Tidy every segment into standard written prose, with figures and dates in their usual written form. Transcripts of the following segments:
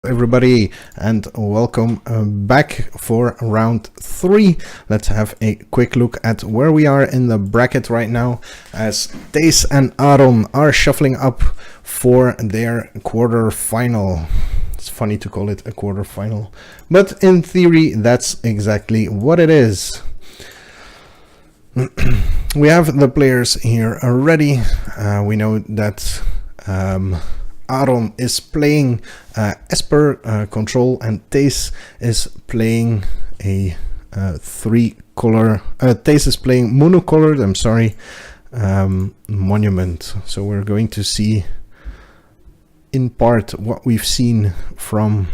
Everybody, and welcome back for round 3. Let's have a quick look at where we are in the bracket right now, as Thijs and Aron are shuffling up for their quarter final. It's funny to call it a quarter final, but in theory that's exactly what it is. We have the players here already. We know that Aron is playing Esper control, and Thijs is playing a three-color. Thijs is playing monocolored. I'm sorry, monument. So we're going to see, in part, what we've seen from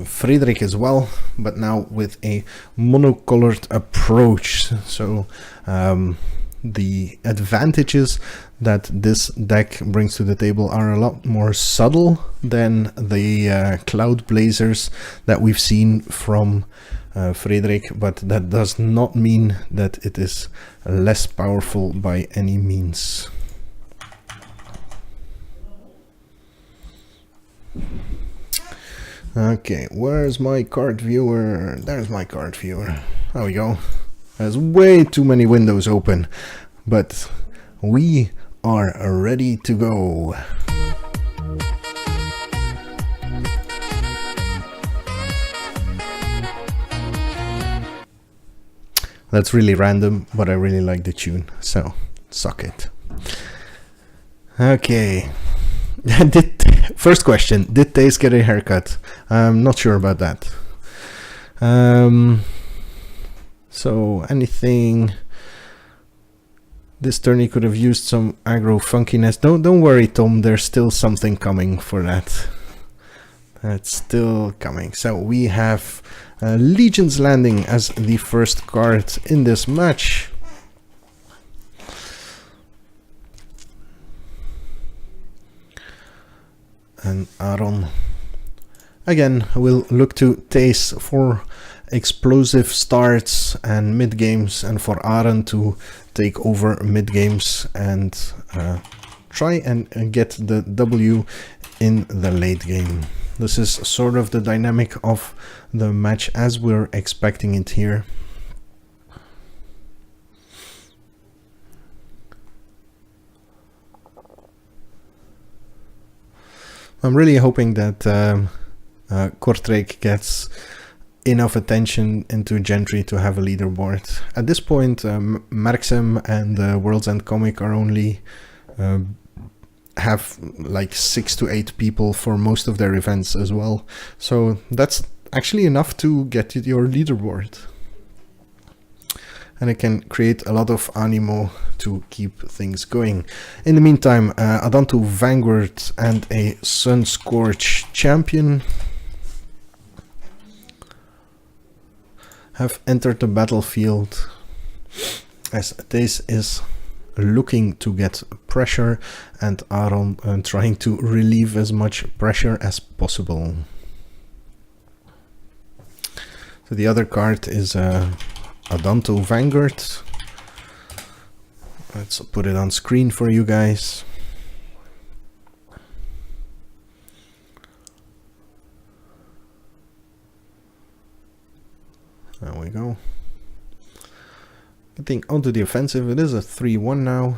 Frederik as well, but now with a monocolored approach. So the advantages that this deck brings to the table are a lot more subtle than the Cloud Blazers that we've seen from Frederik, but that does not mean that it is less powerful by any means. Okay, where's my card viewer? There's my card viewer. There we go. There's way too many windows open, but we are ready to go. That's really random, but I really like the tune, so suck it. Okay. First question, did Thijs get a haircut? I'm not sure about that. So anything this turn he could have used some aggro funkiness. Don't worry, Tom, there's still something coming for that. That's still coming. So we have Legion's Landing as the first card in this match. And Aron again will look to Thijs for explosive starts and mid games, and for Aron to take over mid games and try and get the W in the late game. This is sort of the dynamic of the match as we're expecting it here. I'm really hoping that Kortrijk gets enough attention into Gentry to have a leaderboard. At this point, Marxem and World's End Comic are only have like 6 to 8 people for most of their events as well. So that's actually enough to get your leaderboard. And it can create a lot of animo to keep things going. In the meantime, Adanto Vanguard and a Sunscorch champion have entered the battlefield, as Thijs is looking to get pressure and Aron trying to relieve as much pressure as possible. So the other card is Adanto Vanguard. Let's put it on screen for you guys. There we go. Getting onto the offensive. It is a 3-1 now.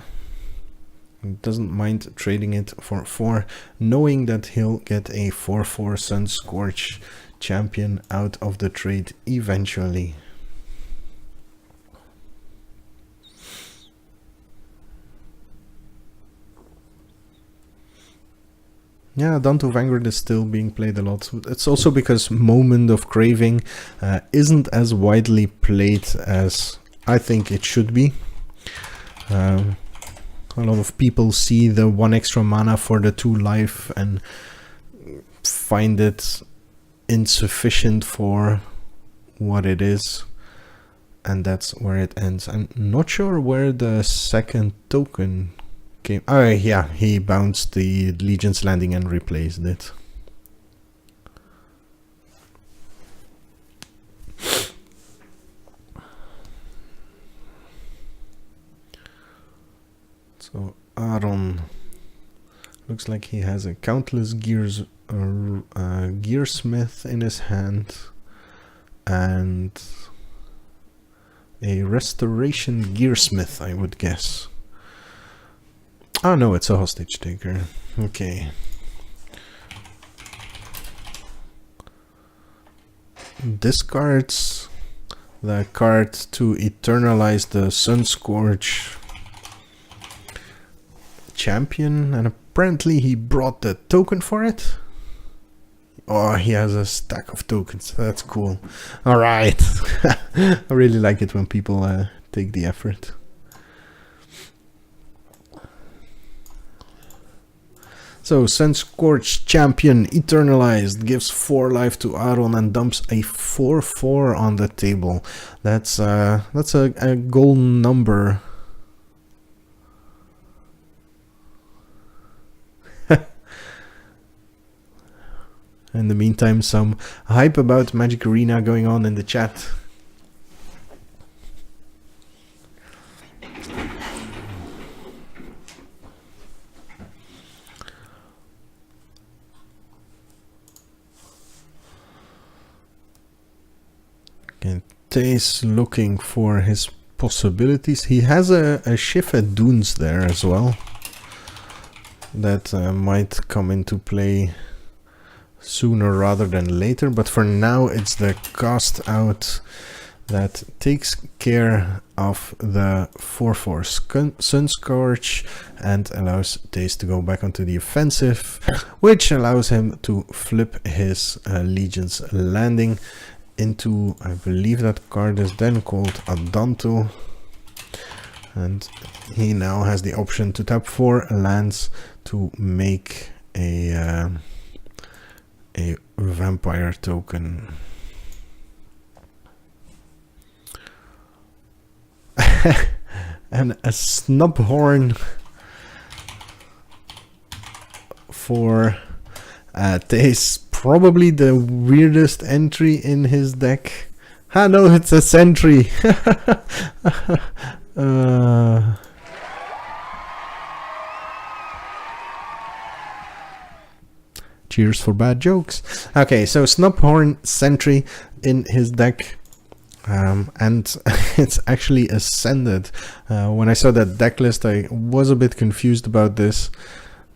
He doesn't mind trading it for 4, knowing that he'll get a 4-4 Sunscorch champion out of the trade eventually. Yeah, Adanto Vanguard is still being played a lot. It's also because Moment of Craving isn't as widely played as I think it should be. A lot of people see the 1 extra mana for the 2 life and find it insufficient for what it is. And that's where it ends. I'm not sure where the second token came. Oh yeah, he bounced the Legion's Landing and replaced it. So Aron Looks like he has a countless gearsmith in his hand and a restoration gearsmith, I would guess. Oh no, it's a hostage taker. Okay. Discards the card to eternalize the Sunscorch champion, and apparently he brought the token for it. Oh, he has a stack of tokens. That's cool. All right. I really like it when people take the effort. So, Sunscorch champion eternalized, gives 4 life to Aron and dumps a 4/4 on the table. That's a golden number. In the meantime, some hype about Magic Arena going on in the chat. Okay, Thijs looking for his possibilities. He has a Shifted Dunes there as well. That might come into play sooner rather than later, but for now it's the cast out that takes care of the 4/4 Sunscorch and allows Thijs to go back onto the offensive, which allows him to flip his Legion's Landing into, I believe that card is then called Adanto, and he now has the option to tap 4 lands to make a vampire token. And a Snubhorn for Thijs. Probably the weirdest entry in his deck. Ah no, it's a Sentry. Cheers for bad jokes. Okay, so Snubhorn Sentry in his deck. And it's actually ascended. When I saw that deck list, I was a bit confused about this,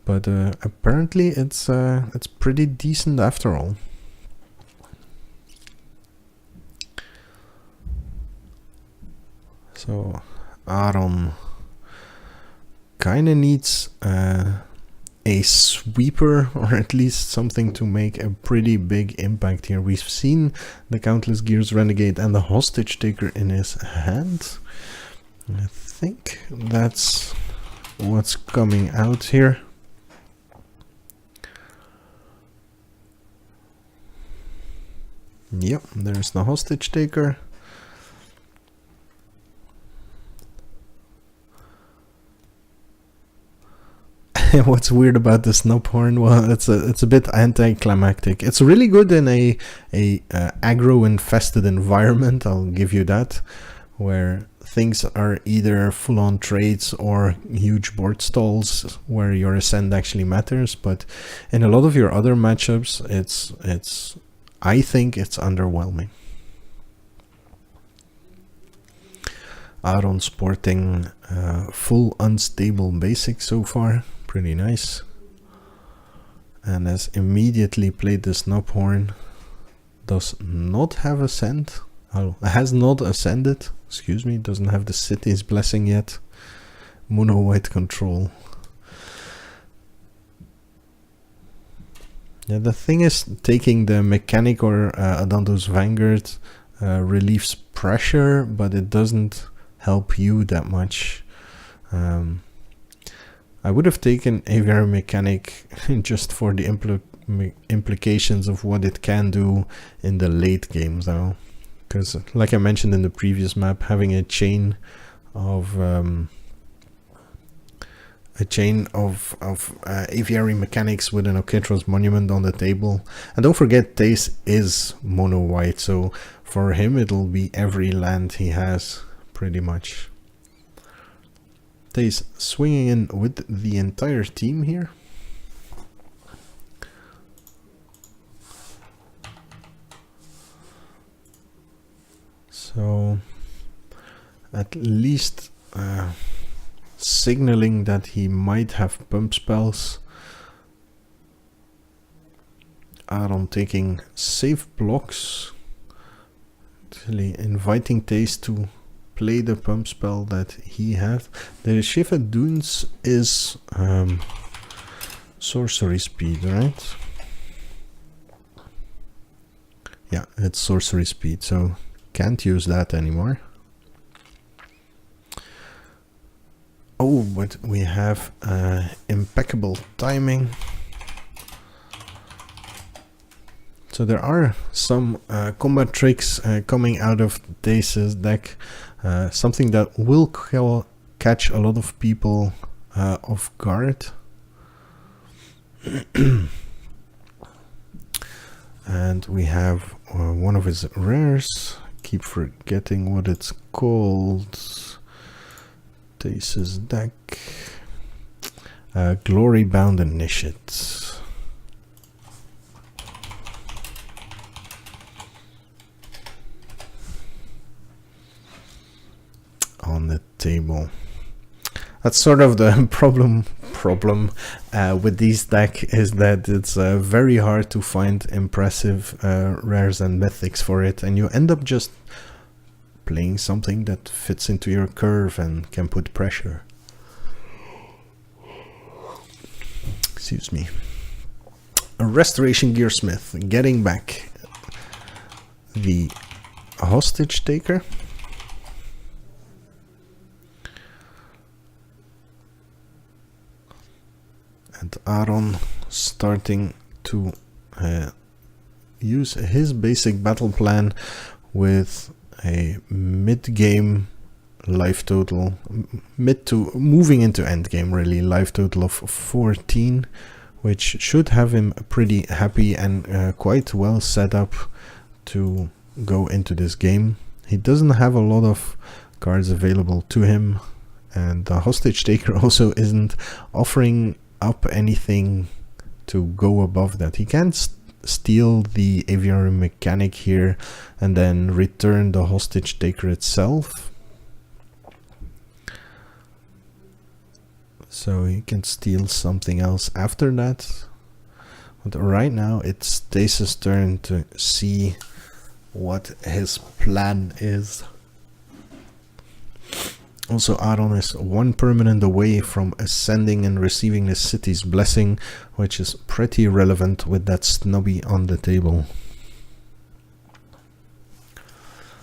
but apparently it's pretty decent after all. So Aron kind of needs a sweeper, or at least something to make a pretty big impact here. We've seen the Countless Gears Renegade and the Hostage Taker in his hand. I think that's what's coming out here. Yep, there's the Hostage Taker. What's weird about the Snubhorn? Well, it's a bit anticlimactic. It's really good in a aggro infested environment, I'll give you that, where things are either full-on trades or huge board stalls where your ascend actually matters. But in a lot of your other matchups, I think it's underwhelming. Aron sporting full unstable basic so far. Pretty nice. And has immediately played the Snubhorn. Does not have ascend. Oh, has not ascended. Excuse me. Doesn't have the city's blessing yet. Mono white control. Yeah, the thing is, taking the mechanic or Adanto's Vanguard relieves pressure, but it doesn't help you that much. I would have taken Aviary Mechanic just for the implications of what it can do in the late games though. Because like I mentioned in the previous map, having a chain of Aviary Mechanics with an Oketros Monument on the table. And don't forget, Thijs is mono white, so for him it'll be every land he has pretty much. Thijs swinging in with the entire team here. So at least signaling that he might have pump spells. Aron taking safe blocks, actually inviting Thijs to play the pump spell that he had. The Shiva Dunes is sorcery speed, right? Yeah, it's sorcery speed, so can't use that anymore. Oh, but we have impeccable timing. So there are some combat tricks coming out of Thijs's deck, something that will catch a lot of people off guard. And we have one of his rares. Keep forgetting what it's called. Thijs's deck. Glory Bound Initiate. On the table. That's sort of the problem with these decks, is that it's very hard to find impressive rares and mythics for it, and you end up just playing something that fits into your curve and can put pressure. Excuse me. A Restoration Gearsmith, getting back the Hostage Taker. And Aron starting to use his basic battle plan with a mid-game life total, mid to moving into end game really, life total of 14, which should have him pretty happy and quite well set up to go into this game. He doesn't have a lot of cards available to him, and the Hostage Taker also isn't offering up anything to go above that. He can't steal the Aviary Mechanic here and then return the Hostage Taker itself. So he can steal something else after that. But right now it's Thijs's turn to see what his plan is. Also, Aron is one permanent away from ascending and receiving the city's blessing, which is pretty relevant with that snubby on the table.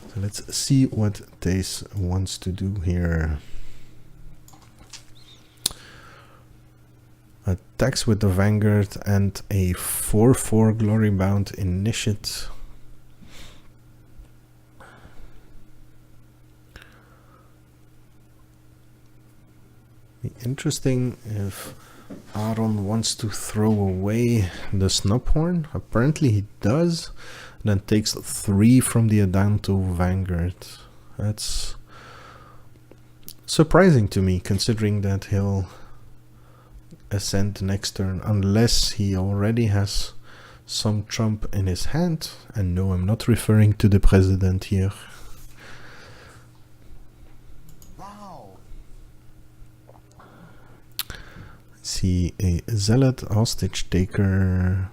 So let's see what Thijs wants to do here. Attacks with the Vanguard and a 4/4 Glory Bound Initiate. Interesting if Aron wants to throw away the Snubhorn. Apparently he does. Then takes 3 from the Adanto Vanguard. That's surprising to me, considering that he'll ascend next turn, unless he already has some trump in his hand. And no, I'm not referring to the president here. See a Zealot Hostage Taker.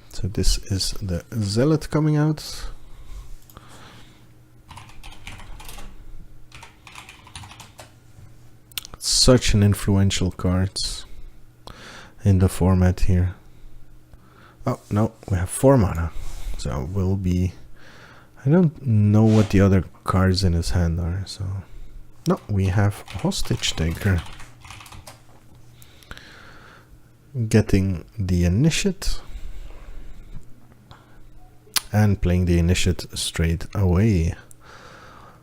So this is the Zealot coming out. Such an influential card in the format here. Oh no, we have 4 mana. So we'll be... I don't know what the other cards in his hand are, so... No, we have Hostage Taker. Getting the Initiate. And playing the Initiate straight away.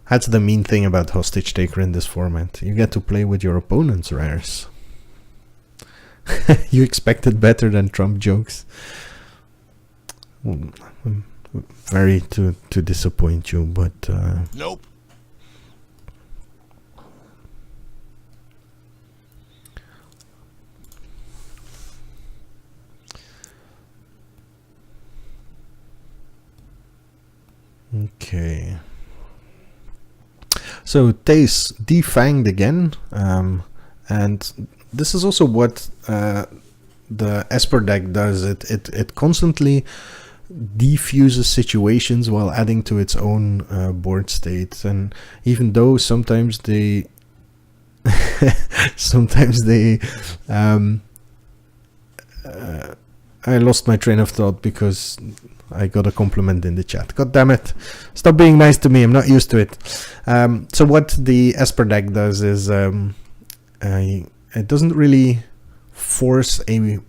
That's the mean thing about Hostage Taker in this format. You get to play with your opponent's rares. You expected better than Trump jokes. I'm very to disappoint you, but... Nope. Okay. So Thijs defanged again, and this is also what the Esper deck does. It constantly defuses situations while adding to its own board state, and even though sometimes they I lost my train of thought because I got a compliment in the chat. God damn it. Stop being nice to me. I'm not used to it. So what the Esper deck does is it doesn't really force a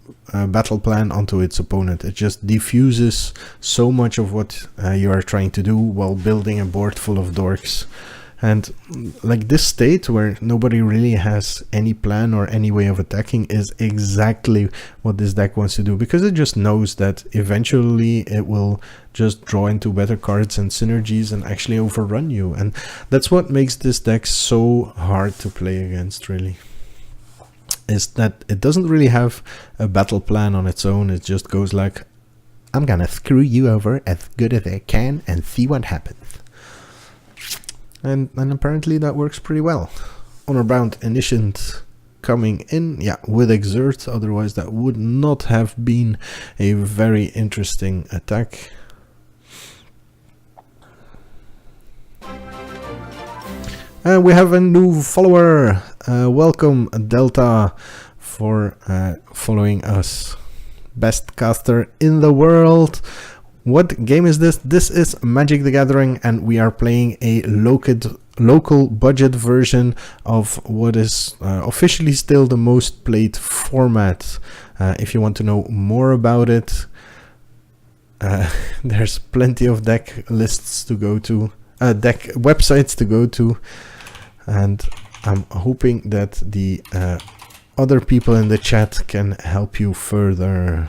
battle plan onto its opponent. It just diffuses so much of what you are trying to do while building a board full of dorks. And like this state where nobody really has any plan or any way of attacking is exactly what this deck wants to do, because it just knows that eventually it will just draw into better cards and synergies and actually overrun you. And that's what makes this deck so hard to play against, really, is that it doesn't really have a battle plan on its own. It just goes like, I'm gonna screw you over as good as I can and see what happens. And apparently that works pretty well. Honor-bound Initiant coming in, yeah, with Exert, otherwise that would not have been a very interesting attack. And we have a new follower. Welcome Delta for following us. Best caster in the world. What game is this? This is Magic the Gathering, and we are playing a local budget version of what is officially still the most played format. If you want to know more about it, there's plenty of deck lists to go to, deck websites to go to, and I'm hoping that the other people in the chat can help you further.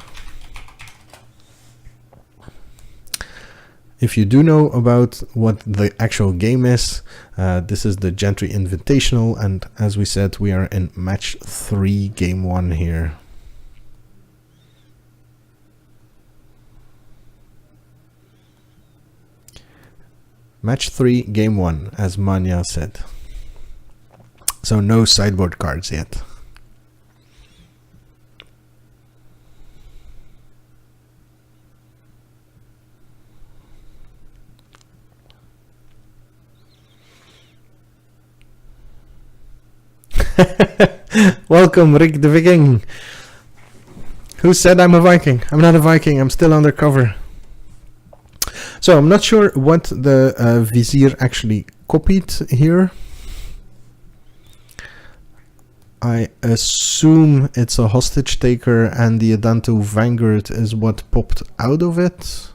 If you do know about what the actual game is, this is the Gentry Invitational, and as we said, we are in match 3, game 1 here. Match 3, game 1, as Manya said. So no sideboard cards yet. Welcome, Rick the Viking. Who said I'm a Viking? I'm not a Viking, I'm still undercover. So I'm not sure what the Vizier actually copied here. I assume it's a hostage taker, and the Adanto Vanguard is what popped out of it.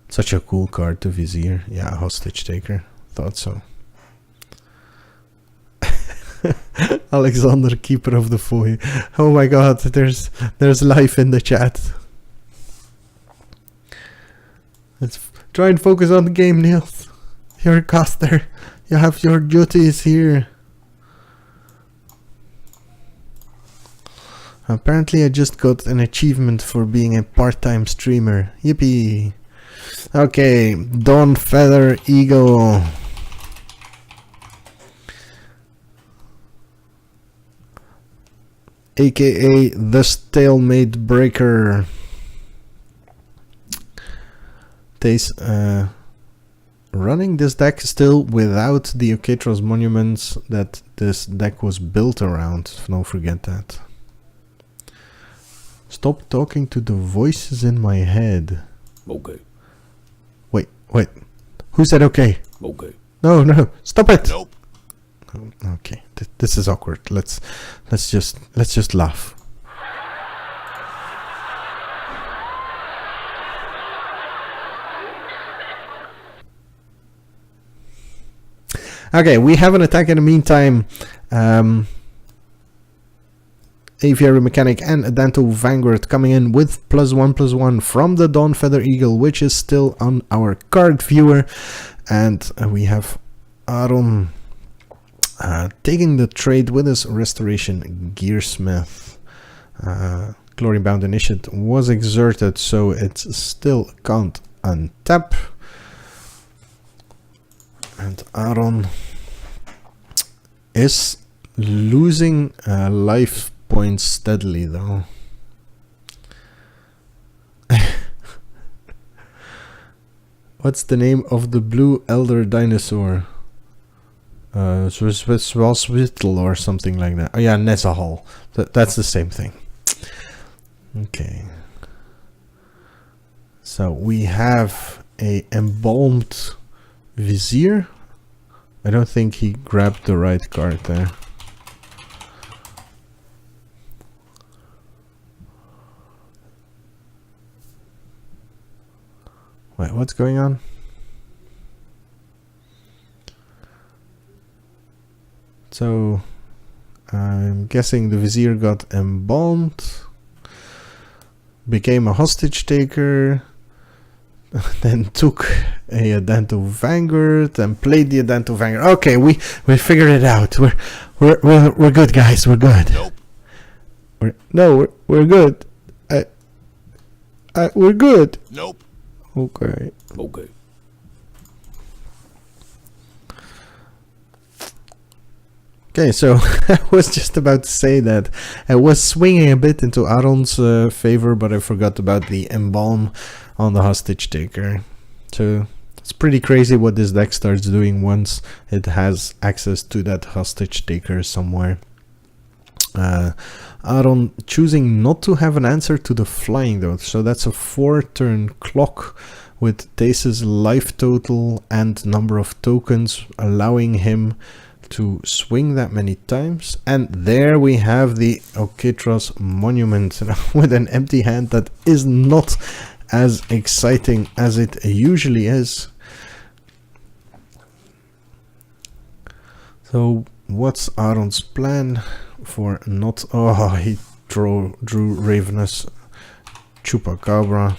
Such a cool card to Vizier. Yeah, hostage taker. Thought so. Alexander, keeper of the foy. Oh my god, there's life in the chat. Let's try and focus on the game, Niels. You're a caster. You have your duties here. Apparently I just got an achievement for being a part-time streamer. Yippee. Okay, Dawn Feather Eagle. AKA the Stalemate Breaker. Thijs running this deck still without the Oketros monuments that this deck was built around. Don't forget that. Stop talking to the voices in my head. Okay. Wait. Who said okay? Okay. No, stop it. Nope. Okay, this is awkward. Let's just laugh. Okay, we have an attack in the meantime. Aviary Mechanic and Adanto Vanguard coming in with +1/+1 from the Dawn Feather Eagle, which is still on our card viewer. And we have Aron taking the trade with his Restoration Gearsmith. Glory Bound Initiate was exerted, so it still can't untap. And Aron is losing life points steadily, though. What's the name of the blue elder dinosaur? Swisswittle or something like that. Oh yeah, Nezahal. That's the same thing. Okay. So we have a embalmed Vizier. I don't think he grabbed the right card there. Wait, what's going on? So I'm guessing the Vizier got embalmed, became a hostage taker, then took a Adanto Vanguard and played the Adanto Vanguard. Okay, we figured it out. We're good, guys. We're good. Nope. We're good. We're good. Nope. Okay. Okay. Okay, so I was just about to say that I was swinging a bit into Aron's favor, but I forgot about the embalm on the hostage taker. So it's pretty crazy what this deck starts doing once it has access to that hostage taker somewhere. Aron choosing not to have an answer to the flying though, so that's a 4-turn clock with Thijs' life total and number of tokens, allowing him to swing that many times. And there we have the Okitros Monument with an empty hand that is not as exciting as it usually is. So what's Aron's plan for not... Oh, he drew Ravenous Chupacabra.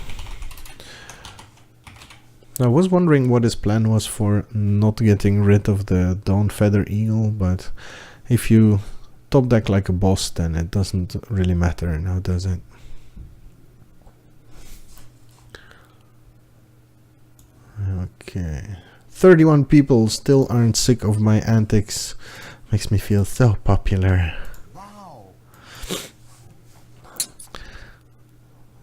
I was wondering what his plan was for not getting rid of the Dawn Feather Eagle, but if you top deck like a boss, then it doesn't really matter now, does it? Okay. 31 people still aren't sick of my antics. Makes me feel so popular. Wow.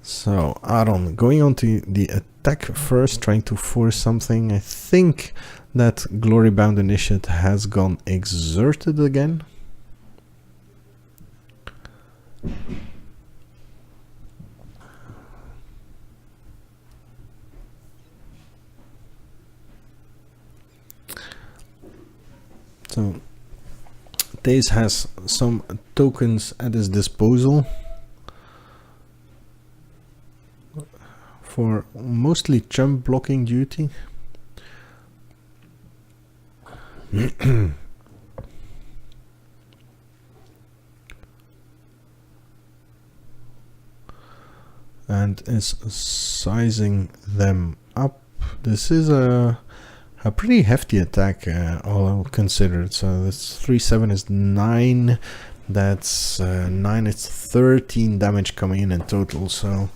So, Aron, going on to the attack first, trying to force something. I think that Glory Bound Initiate has gone exerted again. So Thijs has some tokens at his disposal for mostly jump blocking duty. And is sizing them up. This is a pretty hefty attack, all considered. So this 3/7 is 9. That's 9. It's 13 damage coming in total. So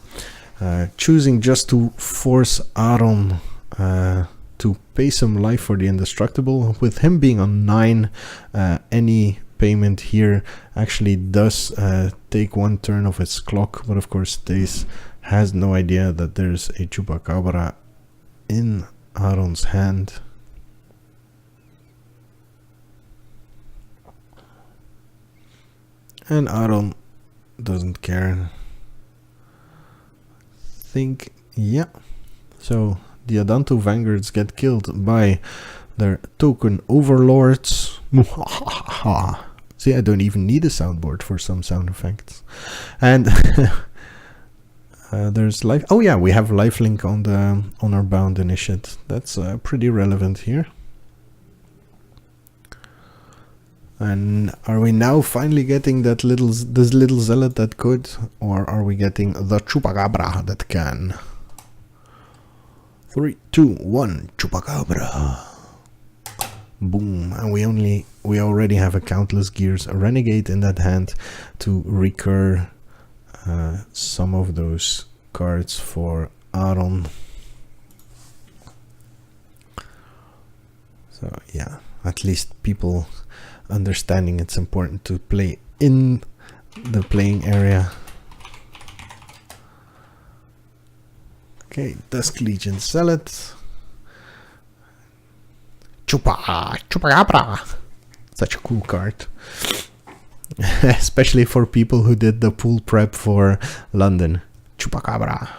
choosing just to force Aron to pay some life for the indestructible. With him being on 9, any payment here actually does take 1 turn of its clock. But of course, Thijs has no idea that there's a Chupacabra in Aron's hand. And Aron doesn't care. Think, yeah. So the Adanto Vanguards get killed by their token overlords. See, I don't even need a soundboard for some sound effects. And there's life. Oh yeah, we have lifelink on the honor bound initiate. That's pretty relevant here. And are we now finally getting that this little zealot that could, or are we getting the Chupacabra that can? 3, 2, 1, Chupacabra. Boom. And we already have a Countless Gears, a Renegade in that hand to recur some of those cards for Aron. So yeah, at least people understanding it's important to play in the playing area. Okay, Dusk Legion Zealot. Chupacabra! Such a cool card. Especially for people who did the pool prep for London. Chupacabra.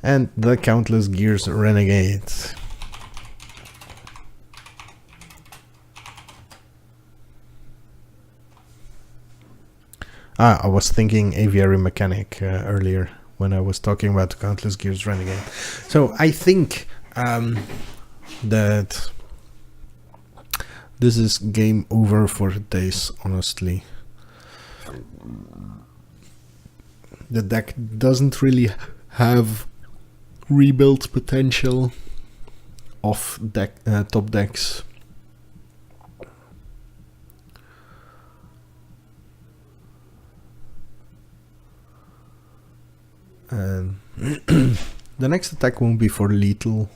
And the Countless Gears Renegade. I was thinking Aviary Mechanic earlier when I was talking about the Countless Gears Renegade. So I think that this is game over for Thijs, honestly. The deck doesn't really have rebuild potential of top decks. And the next attack won't be for lethal,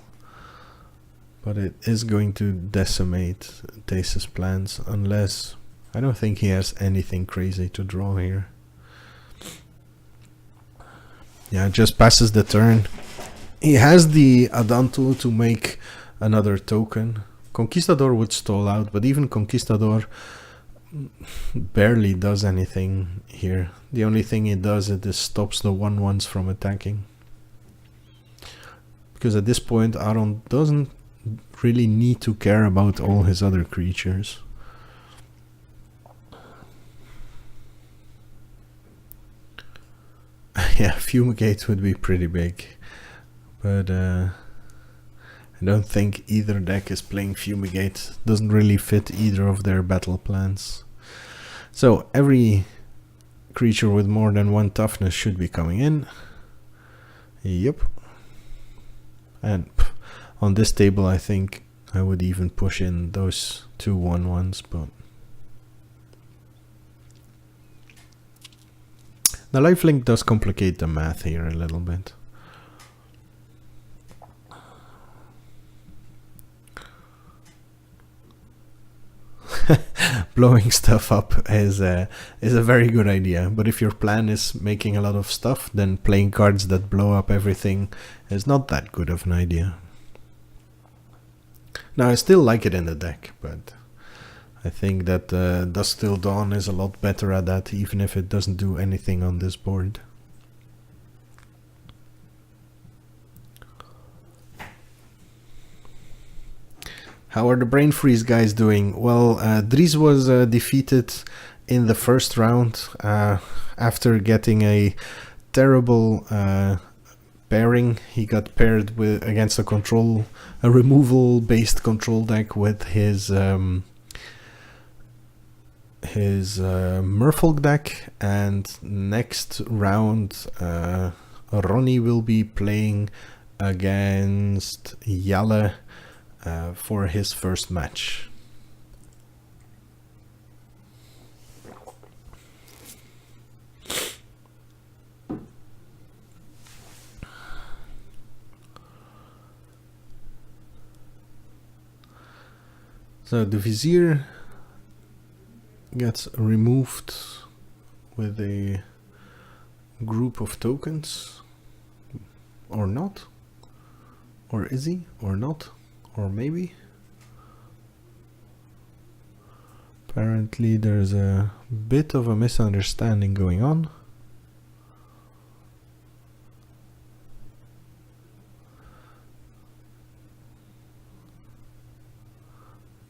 but it is going to decimate Thijs's plans, unless I don't think he has anything crazy to draw here. Yeah, just passes the turn. He has the Adanto to make another token. Conquistador would stall out, but even Conquistador barely does anything here. The only thing it does is stops the 1/1s from attacking. Because at this point Aron doesn't really need to care about all his other creatures. Yeah, Fumigate would be pretty big. But I don't think either deck is playing Fumigate. Doesn't really fit either of their battle plans. So every creature with more than 1 toughness should be coming in. Yep. And on this table I think I would even push in those 2 1/1s, but the lifelink does complicate the math here a little bit. Blowing stuff up is a very good idea, but if your plan is making a lot of stuff, then playing cards that blow up everything is not that good of an idea. Now I still like it in the deck, but I think that Dusk Till Dawn is a lot better at that, even if it doesn't do anything on this board. How are the Brain Freeze guys doing? Well, Dries was defeated in the first round after getting a terrible pairing. He got paired with against a removal-based control deck with his Merfolk deck, and next round Ronnie will be playing against Jalle for his first match. So the Vizier gets removed with a group of tokens, or not, or is he, or not, or maybe. Apparently there's a bit of a misunderstanding going on.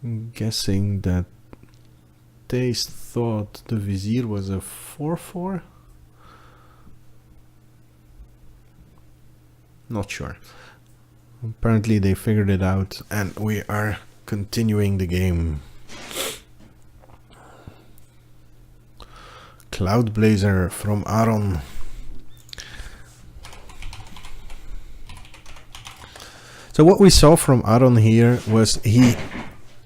I'm guessing that Thijs thought the Vizier was a 4/4. Not sure. Apparently they figured it out, and we are continuing the game. Cloudblazer from Aron. So what we saw from Aron here was he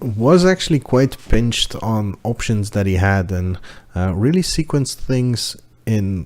was actually quite pinched on options that he had, and really sequenced things in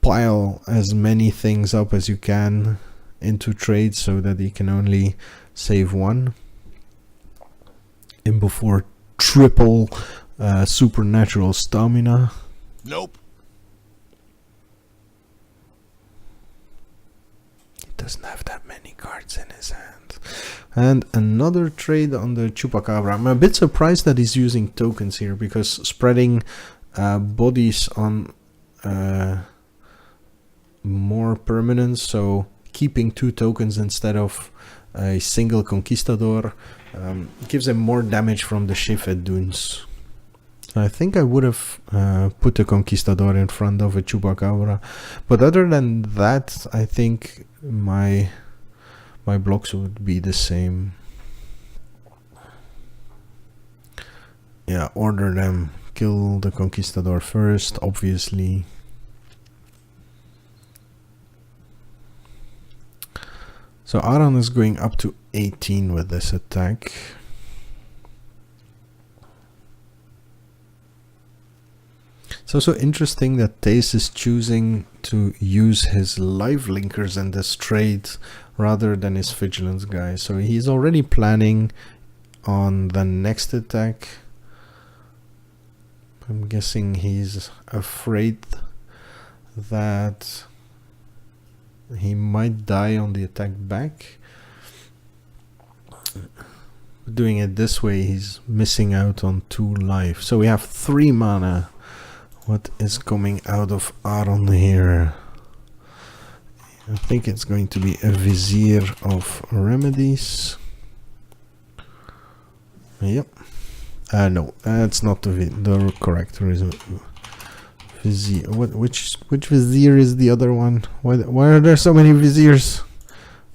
pile as many things up as you can into trades so that he can only save one. In before triple supernatural stamina. Nope. He doesn't have that many cards in his hand. And another trade on the Chupacabra. I'm a bit surprised that he's using tokens here, because spreading bodies on more permanence, so keeping 2 tokens instead of a single Conquistador, gives him more damage from the Shifted Dunes. I think I would have put a Conquistador in front of a Chupacabra, but other than that, I think my blocks would be the same. Yeah, order them. Kill the Conquistador first, obviously. So Aron is going up to 18 with this attack. It's also interesting that Thijs is choosing to use his life linkers in this trade rather than his vigilance guy. So he's already planning on the next attack. I'm guessing he's afraid that he might die on the attack back. Doing it this way, he's missing out on 2 life. So we have 3 mana. What is coming out of Aron here? I think it's going to be a Vizier of Remedies. Yep. No, that's not the correct reason. Vizier. Which Vizier is the other one? Why are there so many Viziers?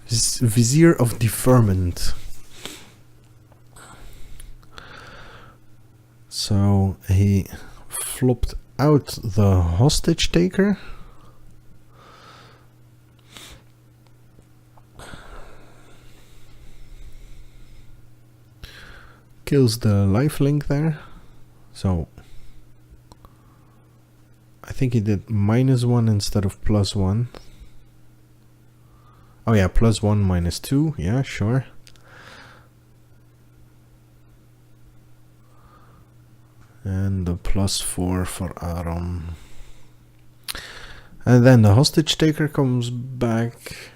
Vizier of Deferment. So he flopped out the Hostage Taker. Kills the lifelink there. So I think he did -1 instead of +1. Oh yeah, +1, -2. Yeah, sure. And the +4 for Aron. And then the Hostage Taker comes back.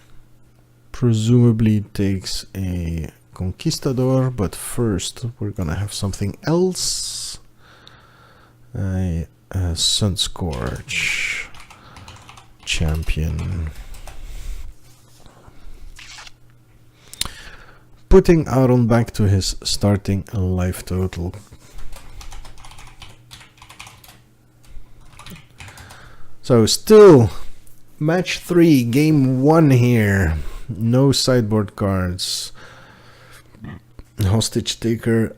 Presumably takes a Conquistador, but first we're gonna have something else. A Sunscorch champion. Putting Aron back to his starting life total. So still match 3, game 1 here. No sideboard cards. Hostage Taker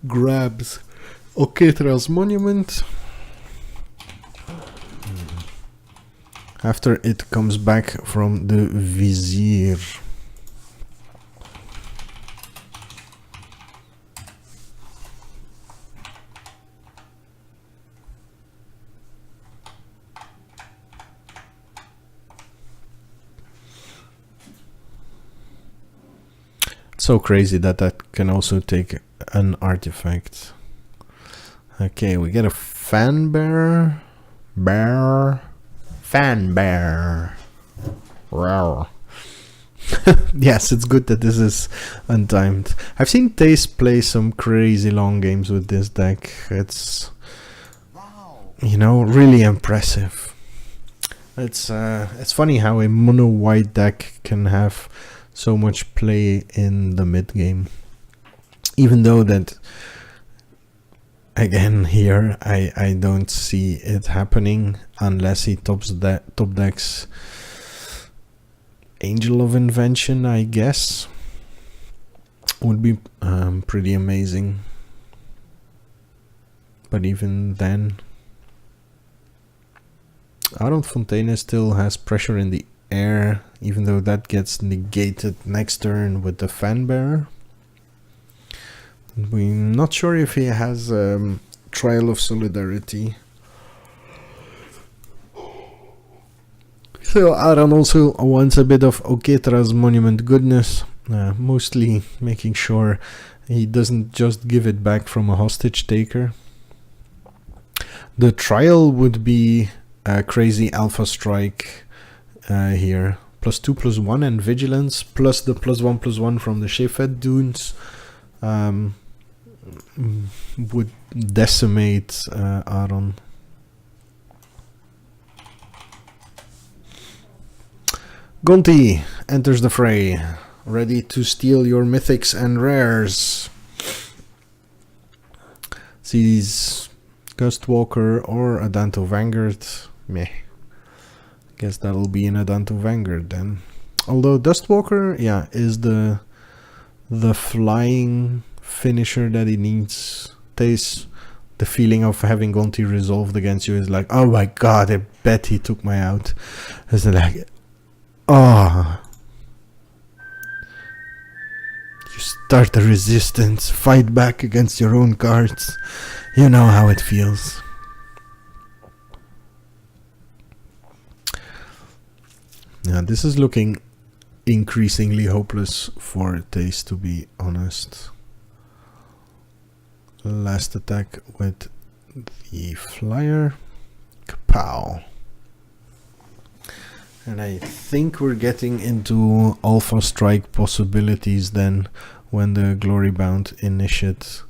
grabs Oketra's Monument. After it comes back from the Vizier. So crazy that can also take an artifact. Okay, we get a fan bearer. Fan bear. Wow. Yes, it's good that this is untimed. I've seen Thijs play some crazy long games with this deck. It's, you know, really impressive. It's funny how a mono white deck can have so much play in the mid game, even though that again here I don't see it happening unless he top decks Angel of Invention. I guess would be pretty amazing, but even then Aron Fontaine still has pressure in the air, even though that gets negated next turn with the Fan Bearer. We're not sure if he has Trial of Solidarity. So Aron also wants a bit of Oketra's monument goodness, mostly making sure he doesn't just give it back from a hostage taker. The trial would be a crazy alpha strike here. +2/+1 and vigilance, plus the +1/+1 from the Shefet dunes would decimate Aron. Gonti enters the fray, ready to steal your mythics and rares. Sees Gustwalker or Adanto Vanguard. Meh. Guess that'll be an Adanto Vanguard then. Although Dustwalker, yeah, is the flying finisher that he needs. Thijs, the feeling of having Gonti resolved against you is like, oh my god, I bet he took my out. It's like, oh. You start a resistance, fight back against your own cards. You know how it feels. Yeah, this is looking increasingly hopeless for Thijs, to be honest. Last attack with the flyer. Kapow. And I think we're getting into alpha strike possibilities then when the glory bound initiate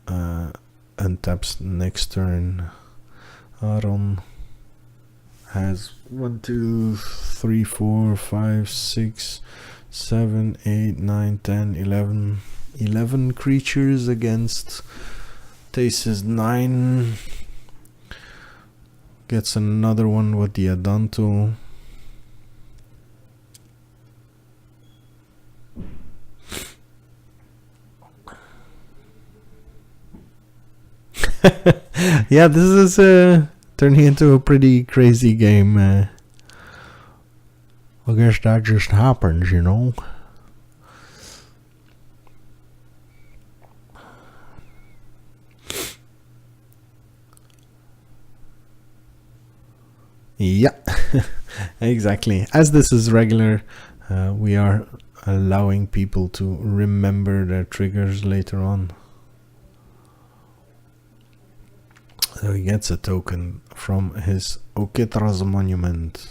untaps next turn. Aron has 1, 2, 3, 4, 5, 6, 7, 8, 9, 10, 11 creatures against Thijs's 9. Gets another one with the Adanto. Yeah, this is turning into a pretty crazy game. I guess that just happens, you know. Yeah, exactly. As this is regular, we are allowing people to remember their triggers later on. So he gets a token from his Oketra's monument.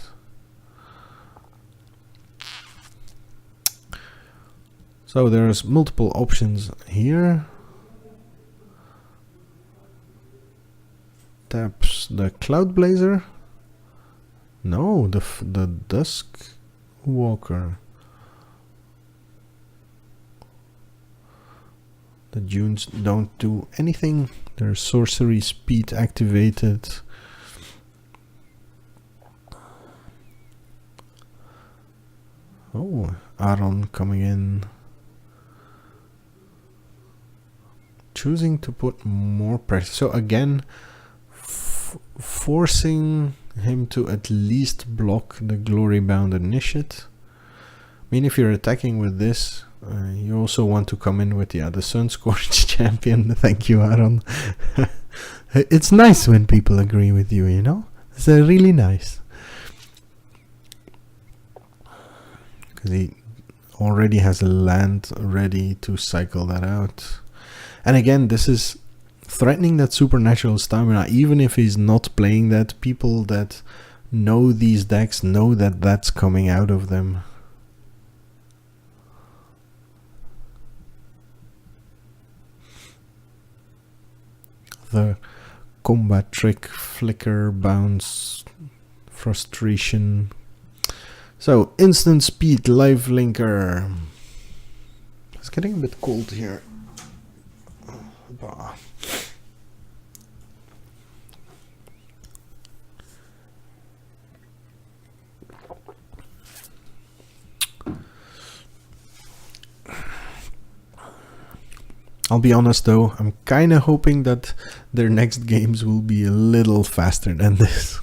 So there's multiple options here. Taps the Cloud Blazer. No, the Dusk Walker. The dunes don't do anything. Their sorcery speed activated. Oh, Aron coming in. Choosing to put more pressure. So again, forcing him to at least block the glory bound initiate. I mean, if you're attacking with this, you also want to come in with the Sunscorched champion. Thank you, Aron. It's nice when people agree with you, you know? It's really nice. Because he already has a land ready to cycle that out. And again, this is threatening that supernatural stamina. Even if he's not playing that, people that know these decks know that that's coming out of them. The combat trick, flicker, bounce, frustration. So, instant speed, life linker. It's getting a bit cold here. Bah. I'll be honest though, I'm kinda hoping that their next games will be a little faster than this.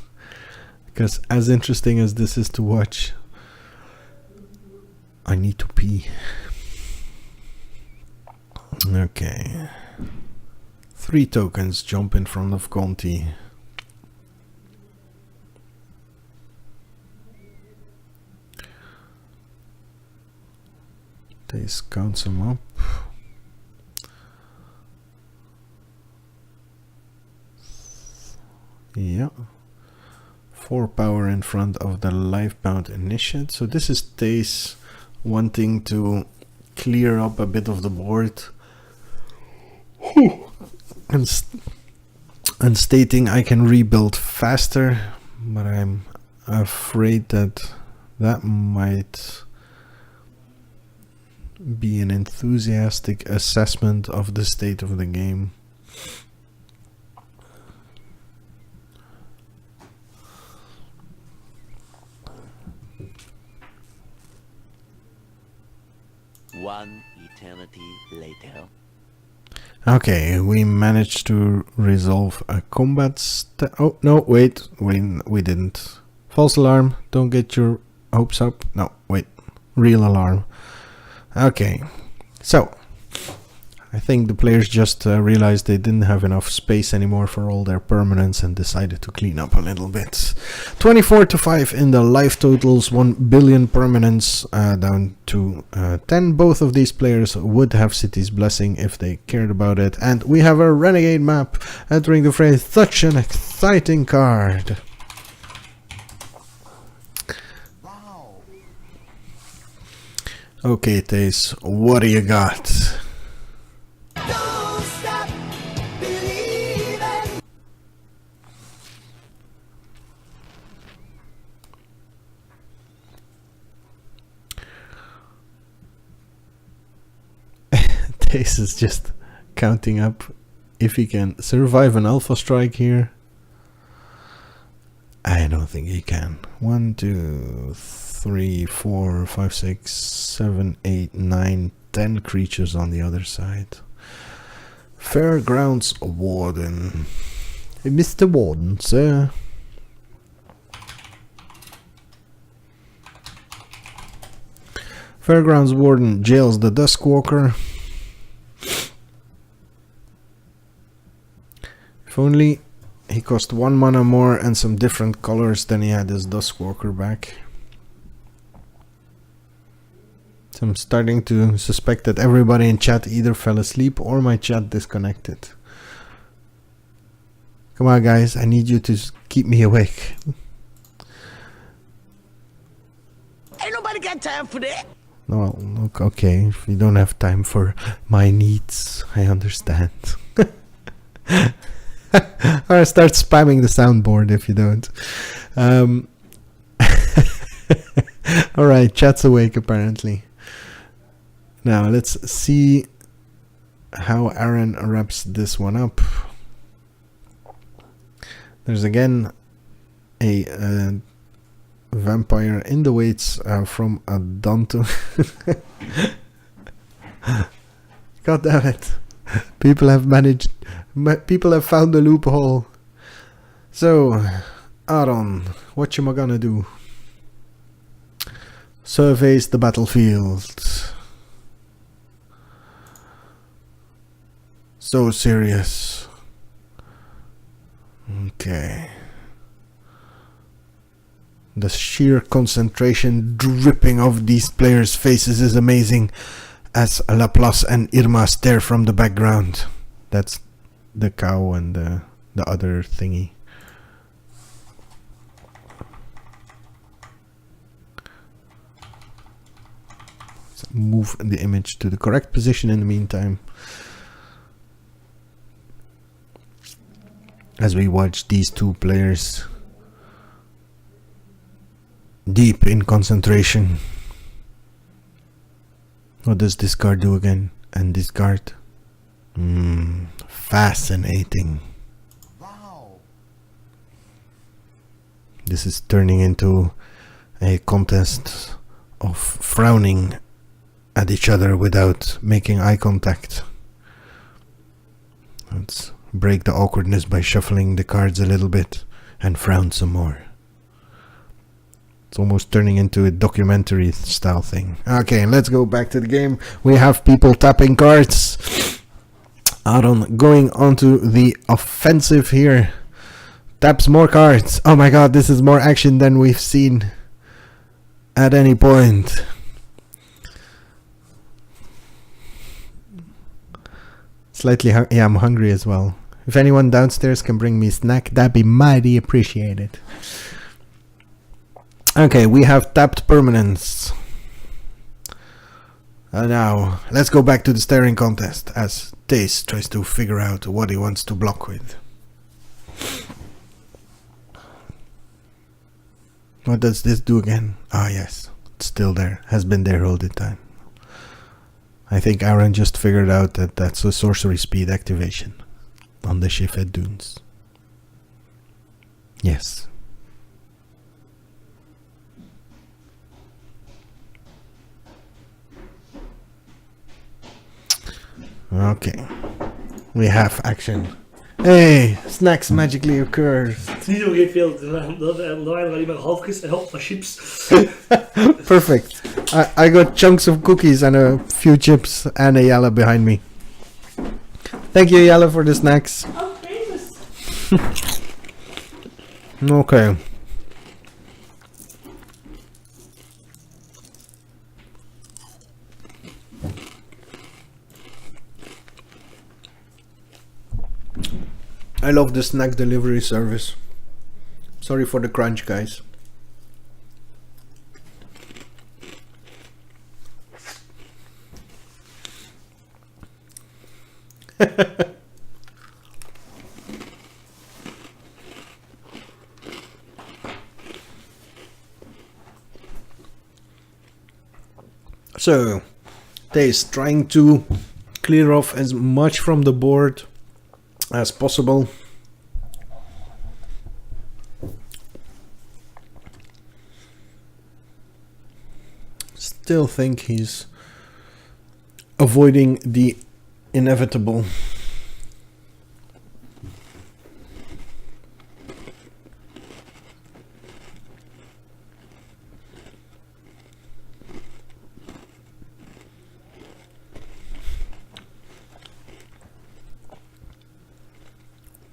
Because as interesting as this is to watch, I need to pee. Okay. 3 tokens jump in front of Gonti. Thijs counts them up. Yeah. 4 power in front of the life-bound initiate. So this is Thijs wanting to clear up a bit of the board. And stating I can rebuild faster, but I'm afraid that that might be an enthusiastic assessment of the state of the game. One eternity later. Okay, we managed to resolve a combat oh, no, wait, we didn't. False alarm, don't get your hopes up. No, wait, real alarm. Okay, so I think the players just realized they didn't have enough space anymore for all their permanents and decided to clean up a little bit. 24-5 in the life totals, 1 billion permanents down to 10. Both of these players would have City's Blessing if they cared about it. And we have a Renegade map entering the fray. Such an exciting card. Wow. Okay, Thijs, what do you got? Don't stop believing. Thijs is just counting up if he can survive an alpha strike here. I don't think he can. 1, 2, 3, 4, 5, 6, 7, 8, 9, 10 creatures on the other side. Fairgrounds Warden. Mr. Warden, sir. Fairgrounds Warden jails the Duskwalker. If only he cost 1 mana more and some different colors than he had his Duskwalker back. So I'm starting to suspect that everybody in chat either fell asleep or my chat disconnected. Come on guys, I need you to keep me awake. Ain't nobody got time for that. No, okay, if you don't have time for my needs, I understand. Or start spamming the soundboard if you don't. Alright, chat's awake apparently. Now let's see how Aron wraps this one up. There's again a vampire in the weights from a Danto. God damn it. People have managed, people have found the loophole. So, Aron, what you gonna do? Surveys the battlefield. So serious. Okay. The sheer concentration dripping off these players' faces is amazing as Laplace and Irma stare from the background. That's the cow and the other thingy. Let's move the image to the correct position in the meantime. As we watch these two players deep in concentration. What does this card do again? And this card? Fascinating. Wow. This is turning into a contest of frowning at each other without making eye contact. Let's break the awkwardness by shuffling the cards a little bit and frown some more. It's almost turning into a documentary style thing. Okay, let's go back to the game. We have people tapping cards. Aron going onto the offensive here. Taps more cards. Oh my god, this is more action than we've seen at any point. Slightly yeah, I'm hungry as well. If anyone downstairs can bring me a snack, that'd be mighty appreciated. Okay, we have tapped permanence. Now, let's go back to the staring contest as Thijs tries to figure out what he wants to block with. What does this do again? Ah, yes, it's still there. Has been there all the time. I think Aron just figured out that that's a sorcery speed activation on the Shifted Dunes. Yes. Okay. We have action. Hey, snacks magically occur. Het is niet zo geen veel. Er waren alleen maar halfjes en hop, chips. Perfect. I got chunks of cookies and a few chips and a Yalla behind me. Thank you, Yalla, for the snacks. Oh, famous. Okay. I love the snack delivery service. Sorry for the crunch, guys. So, Thijs trying to clear off as much from the board as possible. Still think he's avoiding the inevitable.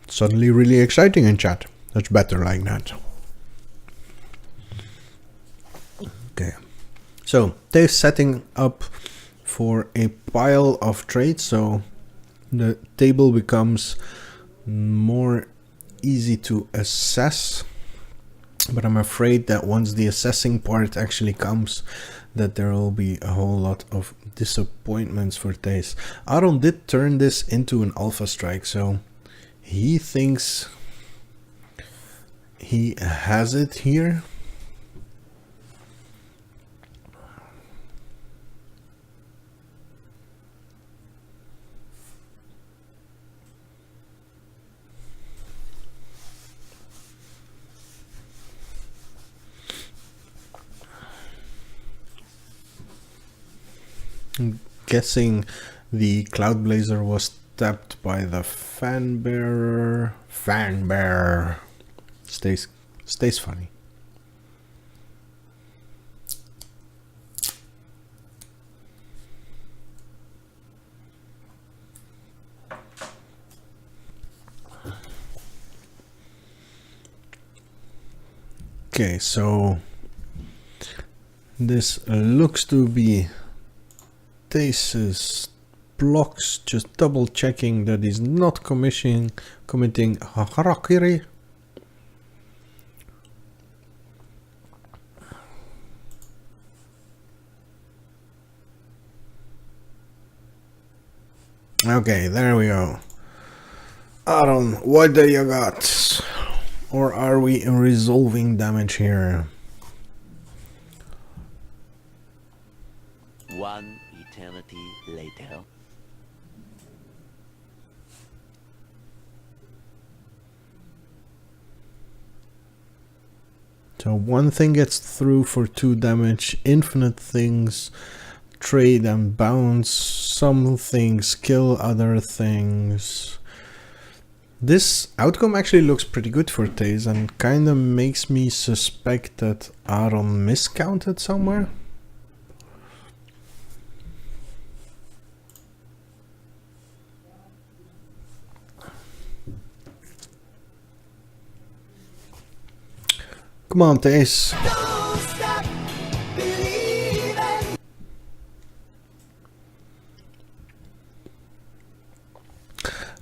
Suddenly really exciting in chat. That's better like that. Okay. So, they're setting up for a pile of trades, so the table becomes more easy to assess. But I'm afraid that once the assessing part actually comes, that there will be a whole lot of disappointments for Thijs. Aron did turn this into an alpha strike, so he thinks he has it here. I'm guessing the Cloud Blazer was tapped by the fan bearer. Stays funny. Okay, so this looks to be Thijs's blocks, just double checking that he's not committing harakiri. Okay, there we go. Aron, what do you got? Or are we resolving damage here? One eternity later. So one thing gets through for 2 damage, infinite things trade and bounce, some things kill other things. This outcome actually looks pretty good for Thijs and kinda makes me suspect that Aron miscounted somewhere. Come on, Thijs. Don't stop believing.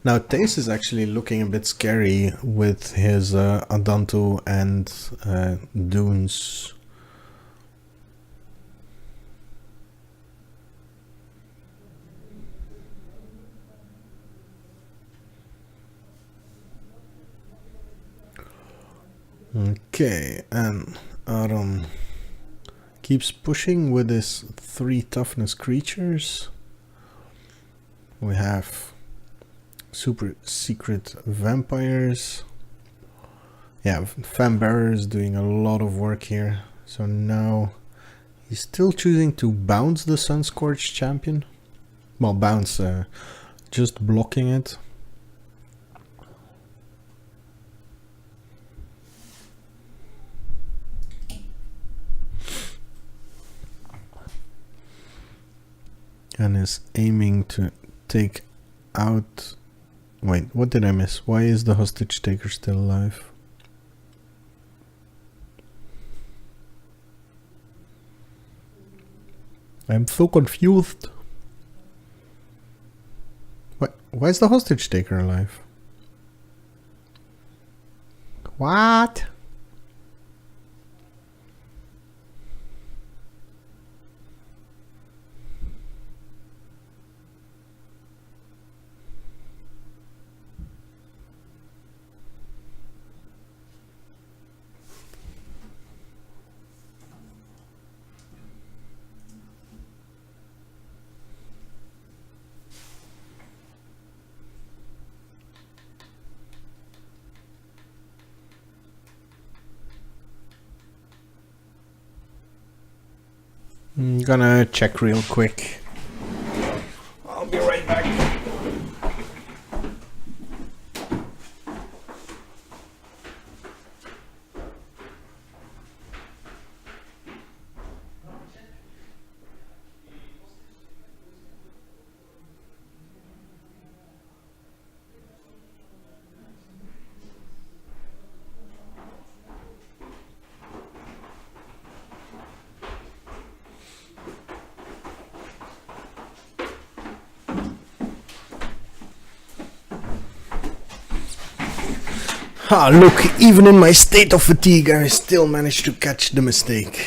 Now Thijs is actually looking a bit scary with his Adanto and Dunes. Okay, and Aron keeps pushing with his 3 toughness creatures. We have super secret vampires. Yeah, Fambearer is doing a lot of work here. So now he's still choosing to bounce the Sunscorched champion. Well, bounce, just blocking it. And is aiming to take out... Wait, what did I miss? Why is the hostage taker still alive? I'm so confused. Why is the hostage taker alive? What? I'm gonna check real quick. I'll be right back. Ah, look, even in my state of fatigue, I still managed to catch the mistake.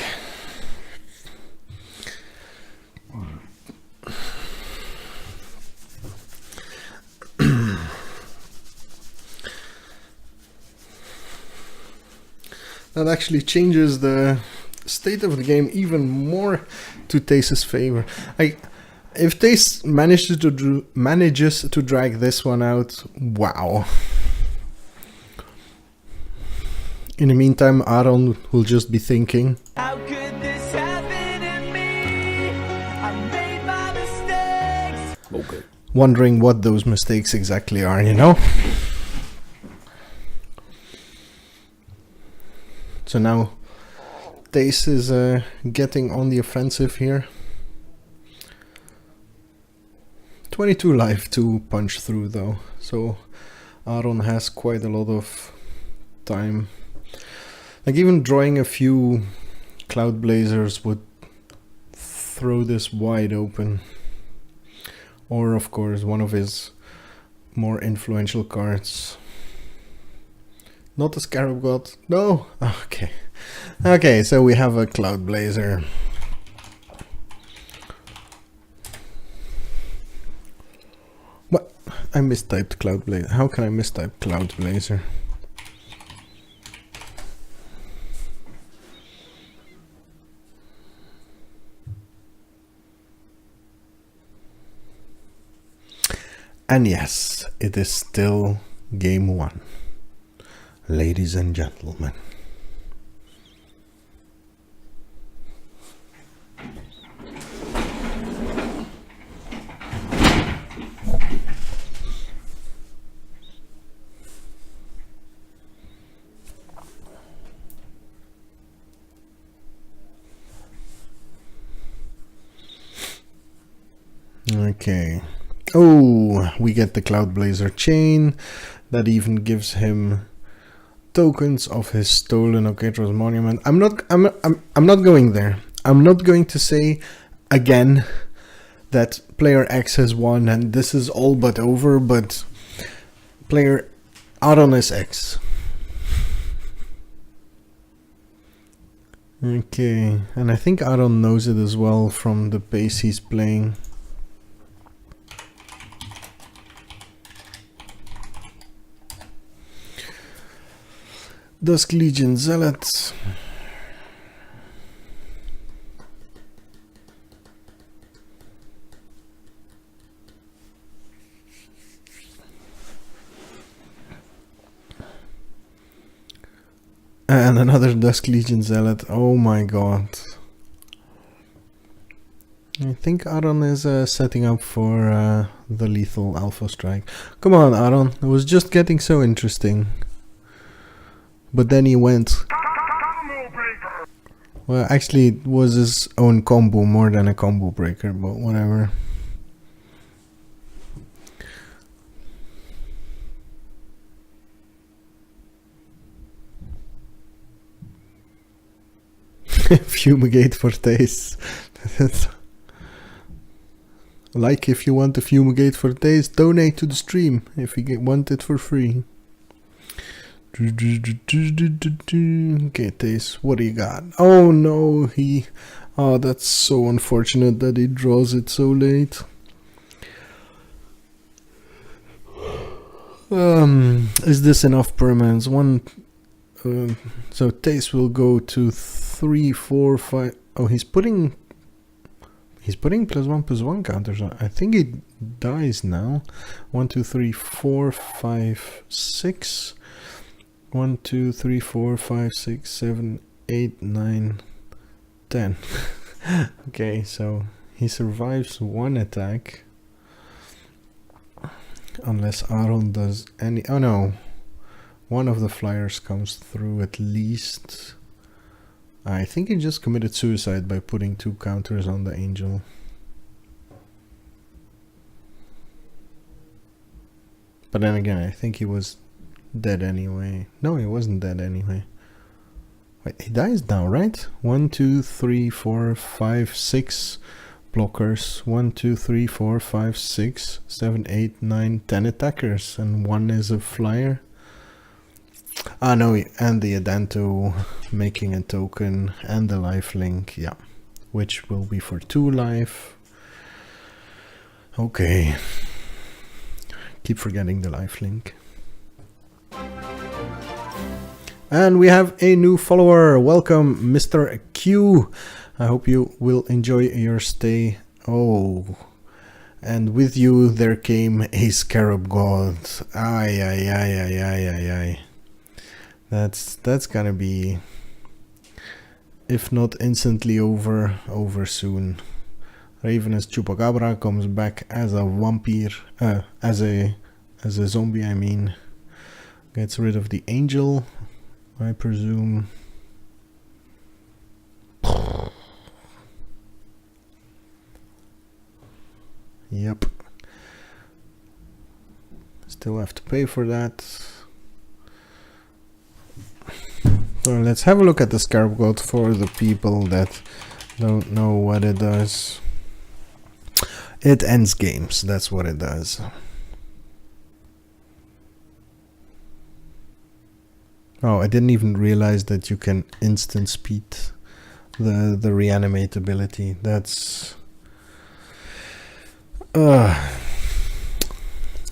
That actually changes the state of the game even more to Thijs' favor. If Thijs manages to drag this one out, wow. In the meantime, Aron will just be thinking, How could this happen to me? I made my mistakes. Okay. wondering what those mistakes exactly are, you know? So now Thijs is getting on the offensive here. 22 life to punch through though, so Aron has quite a lot of time. Like even drawing a few Cloud Blazers would throw this wide open. Or of course one of his more influential cards. Not the Scarab God, no! Okay. Okay, so we have a Cloud Blazer. What? I mistyped Cloud Blazer. How can I mistype Cloud Blazer? And yes, it is still game 1, ladies and gentlemen. Okay. Oh, we get the Cloud Blazer chain that even gives him tokens of his stolen Oketro's monument. I'm not going there. I'm not going to say again that player X has won and this is all but over, but Player Aron is X. Okay, and I think Aron knows it as well from the pace he's playing. Dusk Legion Zealots. And another Dusk Legion Zealot. Oh my god. I think Aron is setting up for the lethal Alpha Strike. Come on, Aron. It was just getting so interesting. But then he went... Well, actually it was his own combo more than a combo breaker, but whatever. Fumigate for taste. Like, if you want to fumigate for taste, donate to the stream if you want it for free. Okay, Taste, what do you got? Oh no, oh, that's so unfortunate that he draws it so late. Is this enough permanents? So Taste will go to 3, 4, 5. Oh, he's putting +1/+1 counters on. I think he dies now. 1, 2, 3, 4, 5, 6. 1, 2, 3, 4, 5, 6, 7, 8, 9, 10. Okay, so he survives one attack. Unless Aron does any... Oh no. One of the flyers comes through at least. I think he just committed suicide by putting 2 counters on the angel. But then again, I think he was dead anyway. No, he wasn't dead anyway. Wait, he dies now, right? 1, 2, 3, 4, 5, 6 blockers. 1, 2, 3, 4, 5, 6, 7, 8, 9, 10 attackers. And 1 is a flyer. Ah no, and the Adanto making a token and the lifelink, yeah. Which will be for 2 life. Okay. Keep forgetting the lifelink. And we have a new follower. Welcome, Mr. Q. I hope you will enjoy your stay. Oh, and with you there came a Scarab God. Ay, ay, ay, ay, ay, ay, ay. That's gonna be, if not instantly over soon. Ravenous Chupacabra comes back as a vampire, as a zombie, I mean. Gets rid of the angel, I presume. Yep. Still have to pay for that. So let's have a look at the Scarab God for the people that don't know what it does. It ends games, that's what it does. Oh, I didn't even realize that you can instant speed the reanimate ability. That's...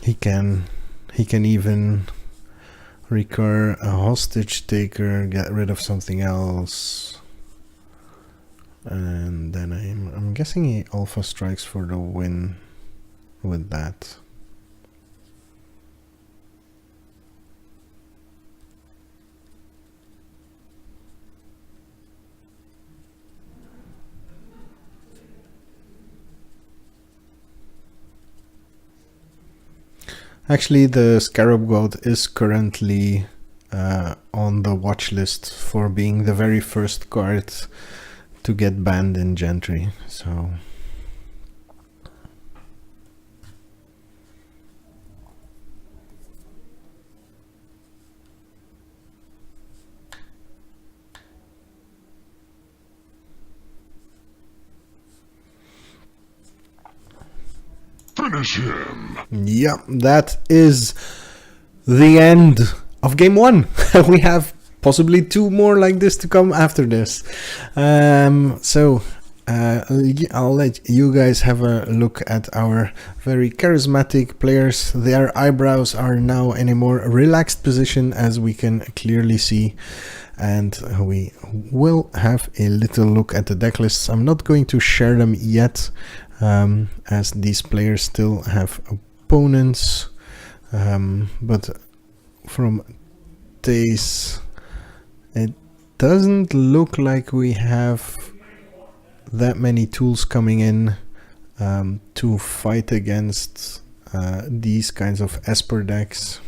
he can even recur a hostage taker, get rid of something else. And then I'm guessing he alpha strikes for the win with that. Actually, the Scarab God is currently on the watch list for being the very first card to get banned in Gentry, so... Finish him! Yeah, that is the end of game 1. We have possibly 2 more like this to come after this. I'll let you guys have a look at our very charismatic players. Their eyebrows are now in a more relaxed position, as we can clearly see. And we will have a little look at the deck lists. I'm not going to share them yet, as these players still have opponents. But from Thijs, it doesn't look like we have that many tools coming in to fight against these kinds of Esper decks.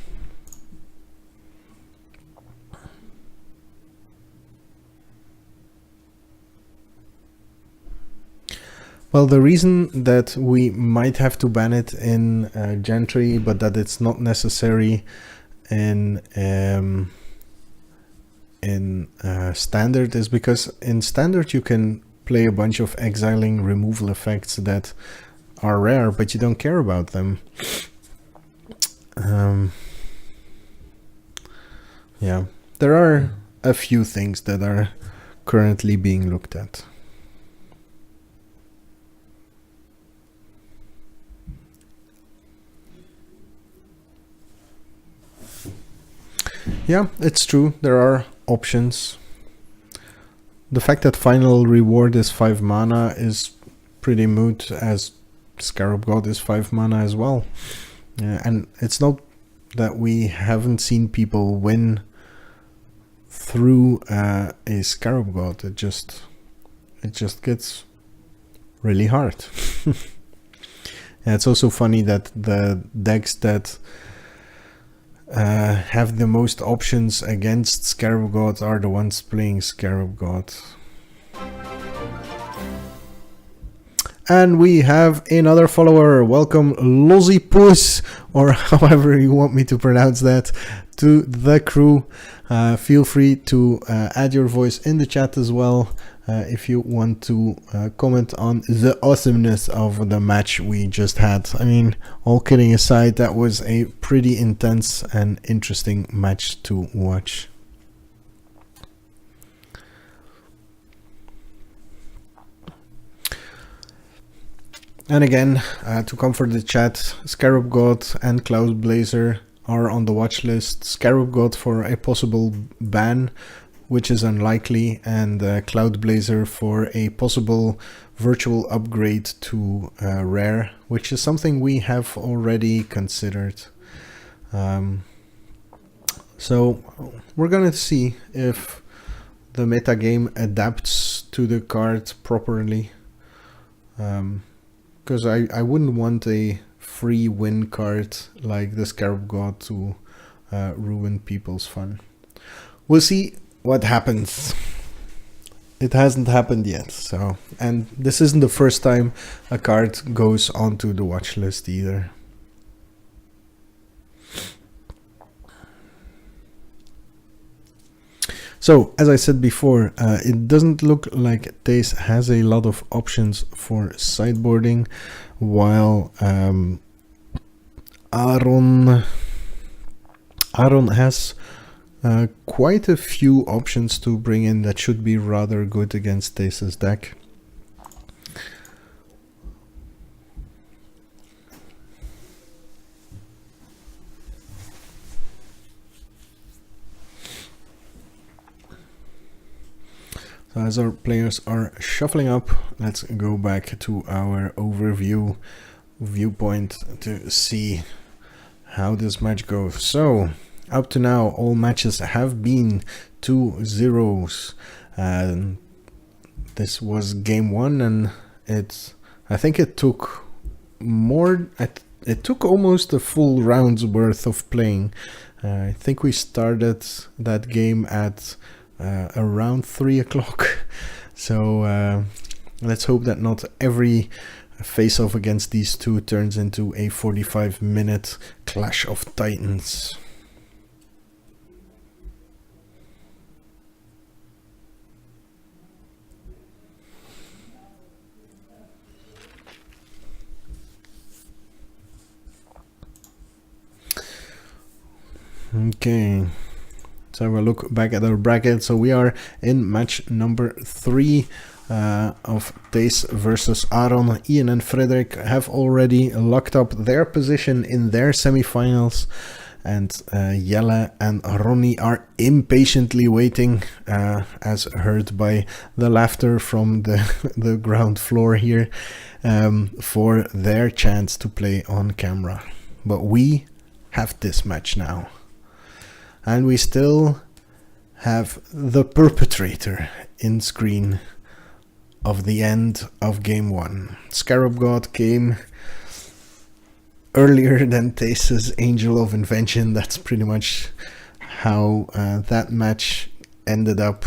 Well, the reason that we might have to ban it in Gentry, but that it's not necessary in Standard, is because in Standard you can play a bunch of exiling removal effects that are rare, but you don't care about them. Yeah, there are a few things that are currently being looked at. Yeah, it's true, there are options. The fact that final reward is 5 mana is pretty moot, as Scarab God is 5 mana as well. And it's not that we haven't seen people win through a Scarab God, it just gets really hard. Yeah, it's also funny that the decks that have the most options against Scarab God are the ones playing Scarab God. And we have another follower. Welcome, Lozzipus, or however you want me to pronounce that, to the crew. Feel free to add your voice in the chat as well if you want to comment on the awesomeness of the match we just had. I mean, all kidding aside, that was a pretty intense and interesting match to watch. And again, to comfort the chat, Scarab God and Cloud Blazer are on the watch list. Scarab God for a possible ban, which is unlikely, and Cloud Blazer for a possible virtual upgrade to rare, which is something we have already considered. So we're gonna see if the metagame adapts to the card properly. Because I wouldn't want a free win card like the Scarab God to ruin people's fun. We'll see what happens. It hasn't happened yet, so, and this isn't the first time a card goes onto the watch list either. So, as I said before, it doesn't look like Thijs has a lot of options for sideboarding, while Aron has quite a few options to bring in that should be rather good against Thijs's deck. So as our players are shuffling up, let's go back to our overview viewpoint to see how this match goes. So up to now, all matches have been 2-0s. This was game 1, and I think it took more. It took almost a full round's worth of playing. I think we started that game at around 3 o'clock. So let's hope that not every face-off against these two turns into a 45-minute clash of titans. Okay, so have a look back at our bracket. So we are in match number 3 of Thijs versus Aron. Ian and Frederick have already locked up their position in their semifinals, and Jelle and Ronnie are impatiently waiting, as heard by the laughter from the ground floor here, for their chance to play on camera. But we have this match now. And we still have the perpetrator in screen of the end of game 1. Scarab God came earlier than Thijs' Angel of Invention. That's pretty much how that match ended up.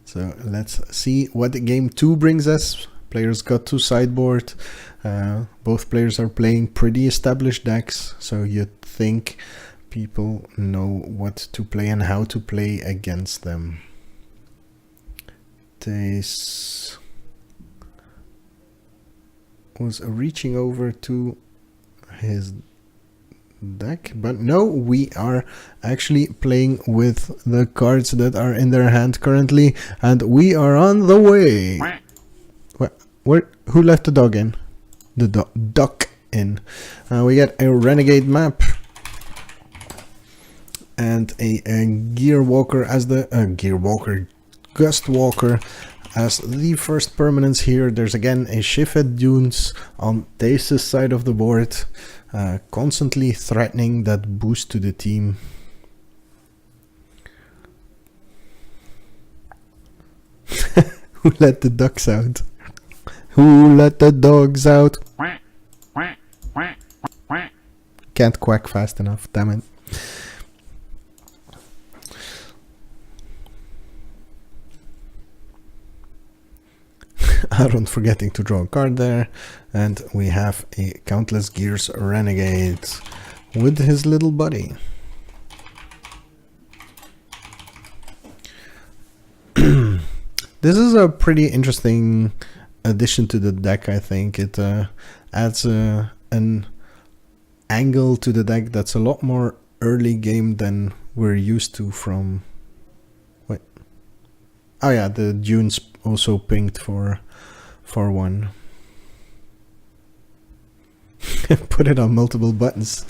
So let's see what game 2 brings us. Players got to sideboard. Both players are playing pretty established decks, so you'd think people know what to play and how to play against them. Thijs was reaching over to his deck, but no, we are actually playing with the cards that are in their hand currently, and we are on the way. Where? Who left the dog in? The duck in. We get a Renegade map and a Gear Walker as the Gear Walker, Gust Walker as the first permanents here. There's again a Shifted Dunes on Thijs' side of the board, constantly threatening that boost to the team. Who let the ducks out? Who let the dogs out? Can't quack fast enough, damn it. Aron forgetting to draw a card there, and we have a Countless Gears Renegade with his little buddy. This is a pretty interesting addition to the deck. I think it adds an angle to the deck that's a lot more early game than we're used to from... Wait. Oh yeah, the Dunes also pinged for 1. Put it on multiple buttons.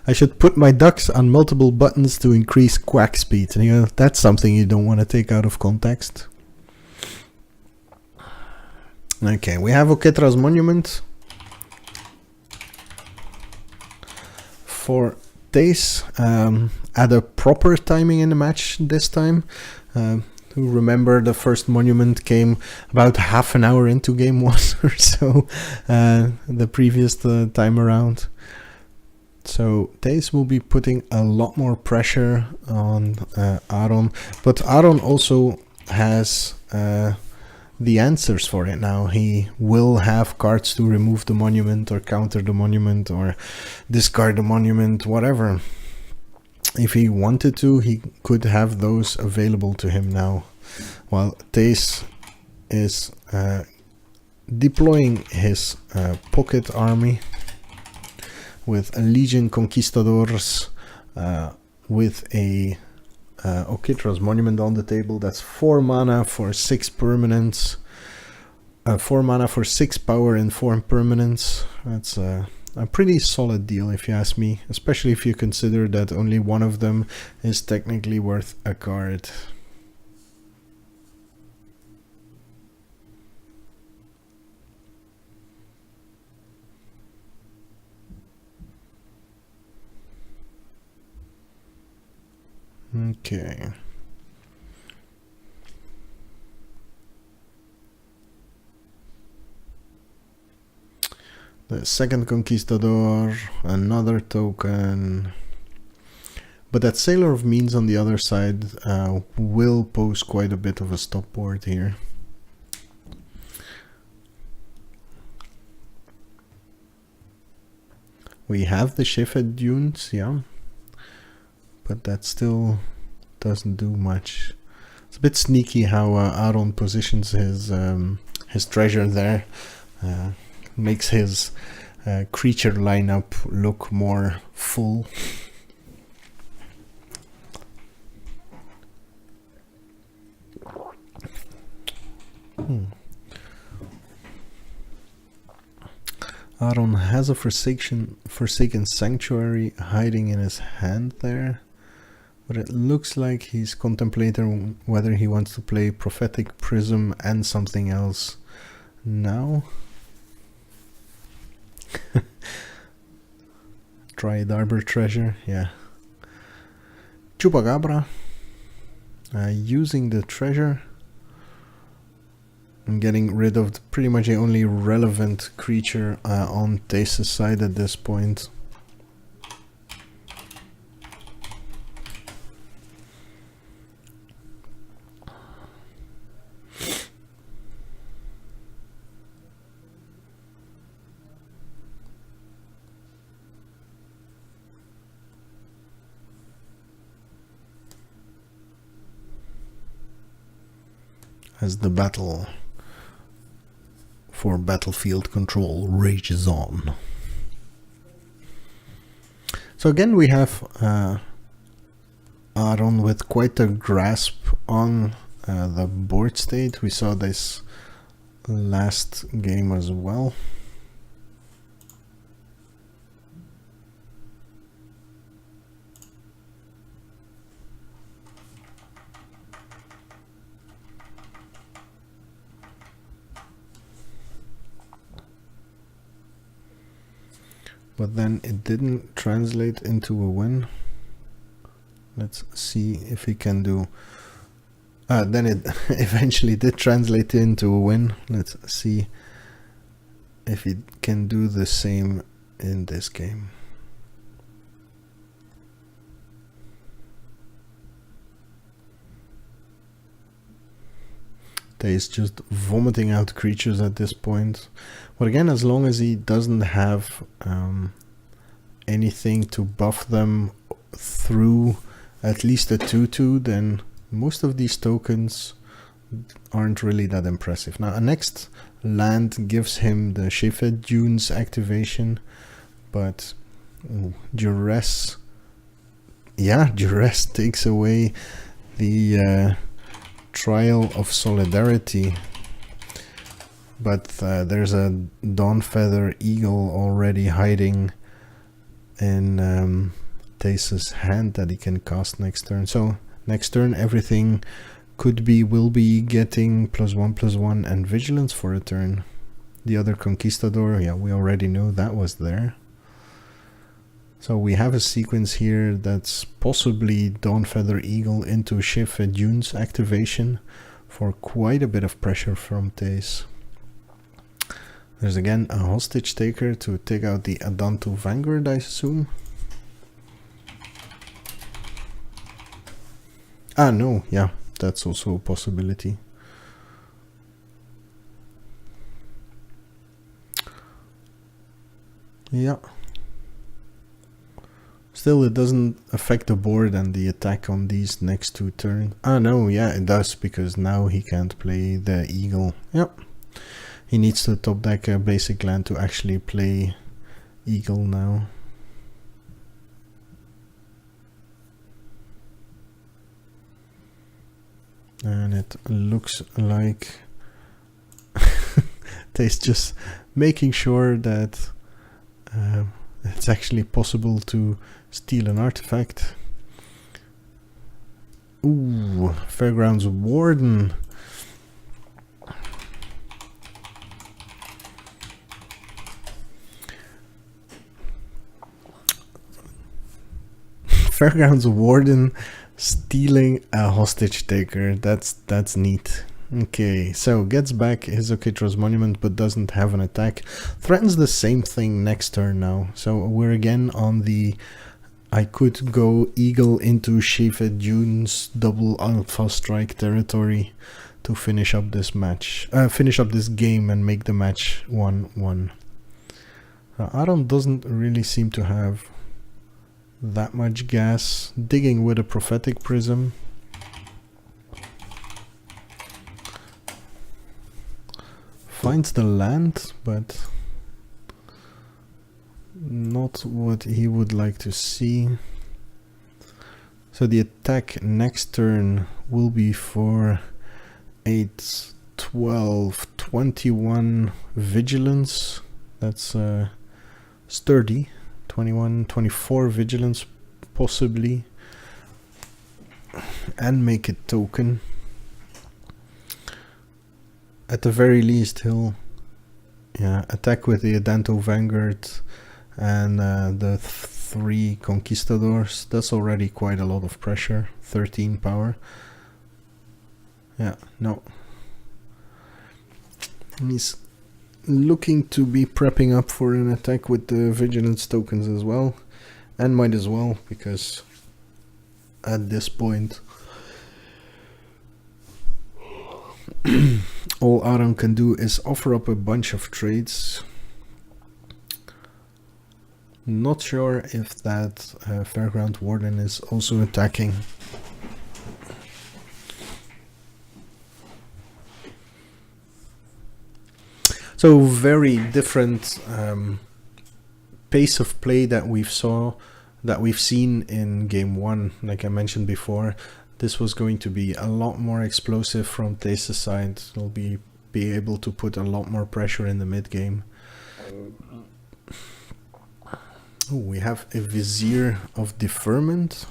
I should put my ducks on multiple buttons to increase quack speed. And, you know, that's something you don't want to take out of context. Okay, we have Oketra's Monument for Thijs at a proper timing in the match this time. Who remember the first Monument came about half an hour into game 1 or so, the previous time around. So Thijs will be putting a lot more pressure on Aron, but Aron also has the answers for it now. He will have cards to remove the Monument or counter the Monument or discard the Monument, whatever. If he wanted to, he could have those available to him now, while Thijs is deploying his pocket army with a Legion Conquistadors, with a Oketra's Monument on the table. That's 4 mana for 6 permanents, 4 mana for 6 power and 4 permanents. That's a pretty solid deal if you ask me, especially if you consider that only one of them is technically worth a card. Okay. The second Conquistador, another token. But that Sailor of Means on the other side will pose quite a bit of a stopboard here. We have the Shifted Dunes, yeah. But that still doesn't do much. It's a bit sneaky how Aron positions his treasure there. Makes his creature lineup look more full. Aron has a forsaken sanctuary hiding in his hand there, but it looks like he's contemplating whether he wants to play Prophetic Prism and something else now. Dryad Arbor Treasure, yeah. Chupacabra, using the treasure and getting rid of pretty much the only relevant creature on Thijs' side at this point. As the battle for battlefield control rages on. So again we have Aron with quite a grasp on the board state. We saw this last game as well. But then it didn't translate into a win. Let's see if he can do... then it eventually did translate into a win. Let's see if he can do the same in this game. He's just vomiting out creatures at this point. But again, as long as he doesn't have anything to buff them through at least a 2/2, then most of these tokens aren't really that impressive. Now, a next land gives him the Shefet Dunes activation, but Duress, yeah, Duress takes away the Trial of Solidarity, but there's a Dawnfeather Eagle already hiding in Thijs' hand that he can cast next turn. So next turn everything will be getting +1/+1 and Vigilance for a turn. The other Conquistador, yeah, we already know that was there. So we have a sequence here that's possibly Dawnfeather Eagle into Shefet Dunes activation for quite a bit of pressure from Thijs. There's again a Hostage Taker to take out the Adanto Vanguard, I assume. Ah, no, yeah, that's also a possibility. Yeah. Still, it doesn't affect the board and the attack on these next two turns. Ah, no, yeah, it does, because now he can't play the Eagle. Yep. He needs to top deck a basic land to actually play Eagle now. And it looks like Thijs just making sure that it's actually possible to steal an artifact. Ooh, Fairgrounds Warden. Fairgrounds Warden stealing a Hostage Taker. That's neat. Okay, so gets back his Okitra's Monument but doesn't have an attack. Threatens the same thing next turn now. So we're again on the I could go Eagle into Shefet Dunes double Alpha Strike territory to finish up this match. Finish up this game and make the match 1-1. Aron doesn't really seem to have that much gas. Digging with a Prophetic Prism. Finds the land, but not what he would like to see. So the attack next turn will be for 8, 12, 21 vigilance. That's sturdy. 21, 24 vigilance possibly. And make it token. At the very least he'll attack with the Adanto Vanguard and the 3 Conquistadors. That's already quite a lot of pressure. 13 power. Yeah, no. He's looking to be prepping up for an attack with the Vigilance tokens as well. And might as well, because at this point all Aron can do is offer up a bunch of trades. Not sure if that Fairground Warden is also attacking. So very different pace of play that we've seen in game 1. Like I mentioned before, this was going to be a lot more explosive from Thijs' side. He'll be able to put a lot more pressure in the mid game. Oh, we have a Vizier of Deferment.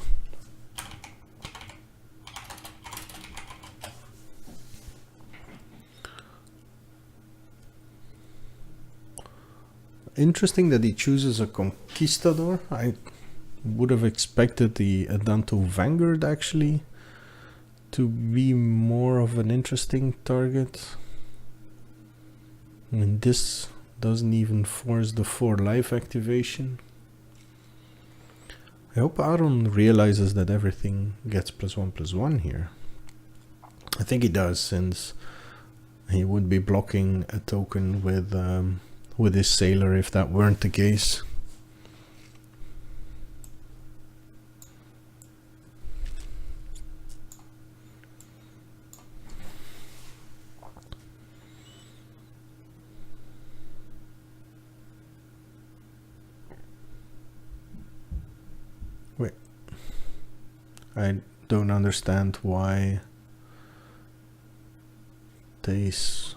Interesting that he chooses a Conquistador. I would have expected the Adanto Vanguard actually to be more of an interesting target. And this doesn't even force the 4 life activation. I hope Aron realizes that everything gets +1/+1 here. I think he does, since he would be blocking a token with his Sailor if that weren't the case. Wait, I don't understand why Thijs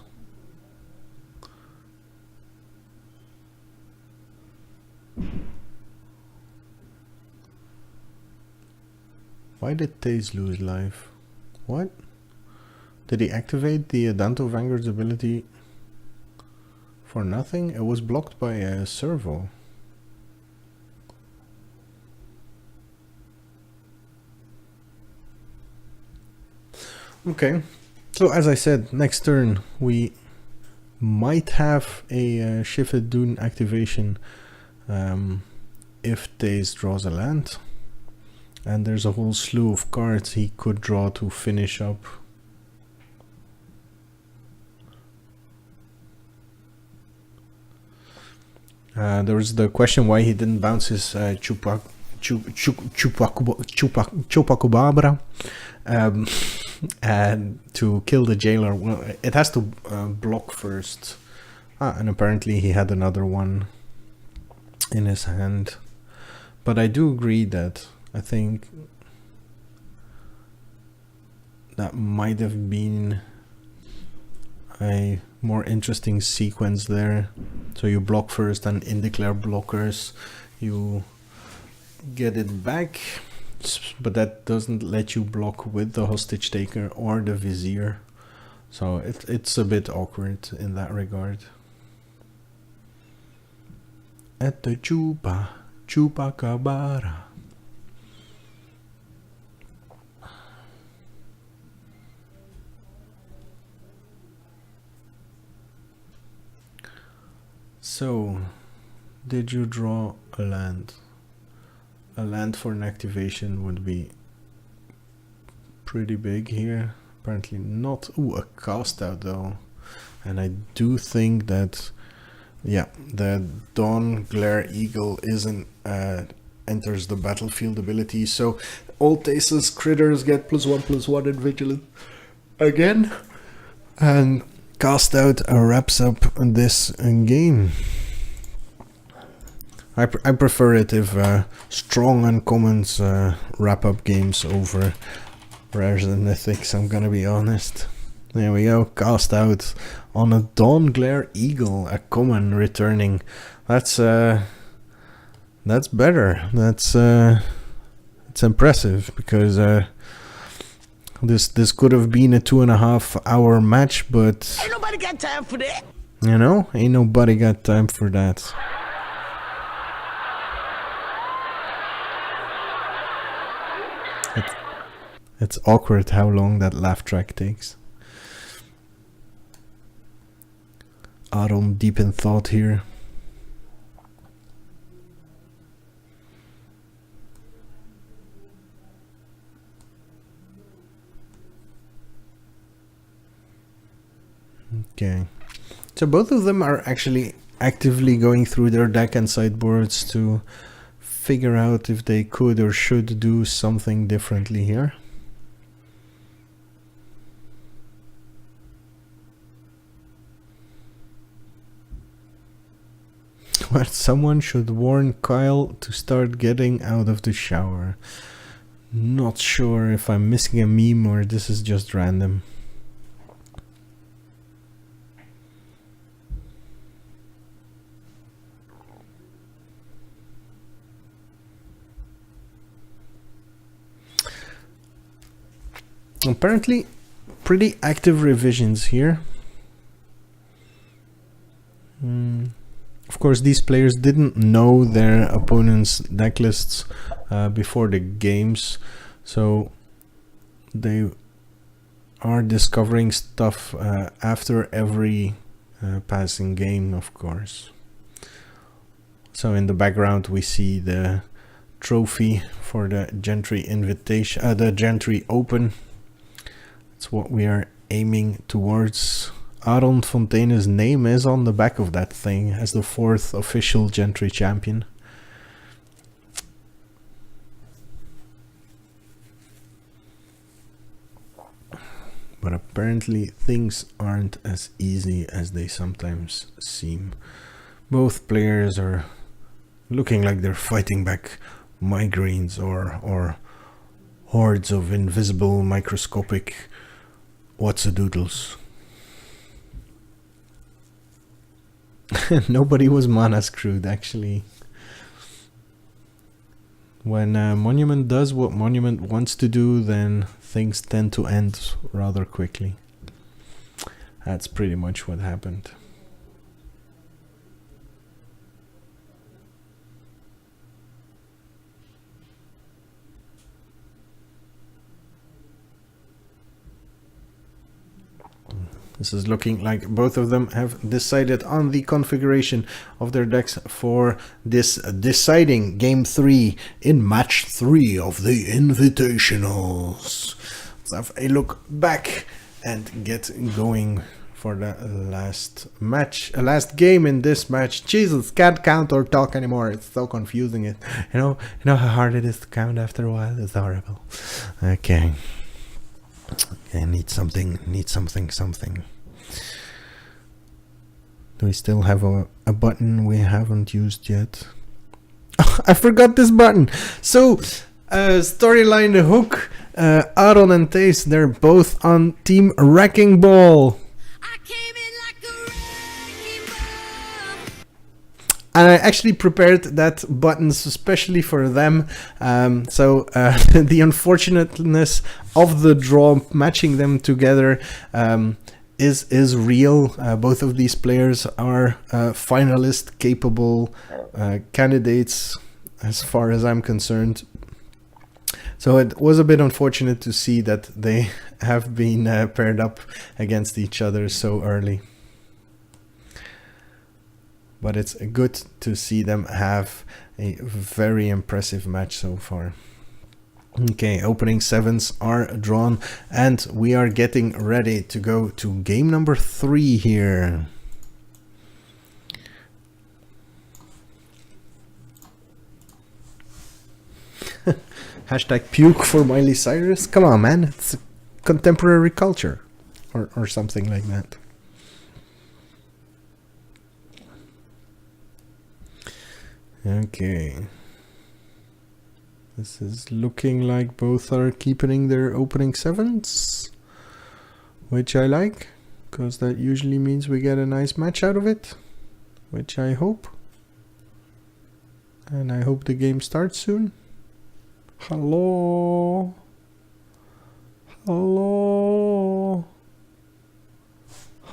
Why did Thijs lose life? What? Did he activate the Adanto Vanguard's ability for nothing? It was blocked by a servo. Okay, so as I said, next turn we might have a Shifted Dune activation if Thijs draws a land. And there's a whole slew of cards he could draw to finish up. There was the question why he didn't bounce his Chupacabra and to kill the jailer. Well, it has to block first. And apparently he had another one in his hand. But I do agree that I think that might have been a more interesting sequence there. So you block first and in declare blockers, you get it back, but that doesn't let you block with the Hostage Taker or the Vizier. So it's a bit awkward in that regard. At the Chupacabra. So, did you draw a land? A land for an activation would be pretty big here. Apparently not. Ooh, a cast out though. And I do think that, yeah, the Dawn Glare Eagle isn't enters the battlefield ability. So all Thijs' critters get +1/+1 in Vigilant again. And cast out wraps up this game. I prefer it if strong uncommons wrap up games over rares and mythics, I'm gonna be honest. There we go, cast out on a Dawn Glare Eagle, a common returning. That's better. That's it's impressive, because this could have been a 2.5 hour match, but Ain't nobody got time for that. you know, ain't nobody got time for that. It's awkward how long that laugh track takes. Aron deep in thought here. Okay. So both of them are actually actively going through their deck and sideboards to figure out if they could or should do something differently here. Well, someone should warn Kyle to start getting out of the shower. Not sure if I'm missing a meme or this is just random. Apparently, pretty active revisions here. Of course, these players didn't know their opponent's deck lists before the games, so they are discovering stuff after every passing game, of course. So in the background we see the trophy for the Gentry invitation, the Gentry Open. It's what we are aiming towards. Aron Fontaine's name is on the back of that thing as the 4th official Gentry champion. But apparently things aren't as easy as they sometimes seem. Both players are looking like they're fighting back migraines or hordes of invisible microscopic what's-a-doodles. Nobody was mana screwed, actually. When Monument does what Monument wants to do, then things tend to end rather quickly. That's pretty much what happened. This is looking like both of them have decided on the configuration of their decks for this deciding Game 3 in Match 3 of the Invitationals. Let's have a look back and get going for the last match, last game in this match. Jesus, can't count or talk anymore. It's so confusing. You know how hard it is to count after a while? It's horrible. Okay. I need something. Do we still have a button we haven't used yet? I forgot this button. So, storyline, the hook. Aron and Thijs, they're both on Team Wrecking Ball. And I actually prepared that buttons especially for them. So the unfortunateness of the draw matching them together is real. Both of these players are finalist capable candidates as far as I'm concerned. So it was a bit unfortunate to see that they have been paired up against each other so early. But it's good to see them have a very impressive match so far. Okay, opening sevens are drawn and we are getting ready to go to game number 3 here. Hashtag puke for Miley Cyrus. Come on, man, it's contemporary culture or something like that. Okay. This is looking like both are keeping their opening 7s, which I like, because that usually means we get a nice match out of it, which I hope. And I hope the game starts soon. Hello? Hello?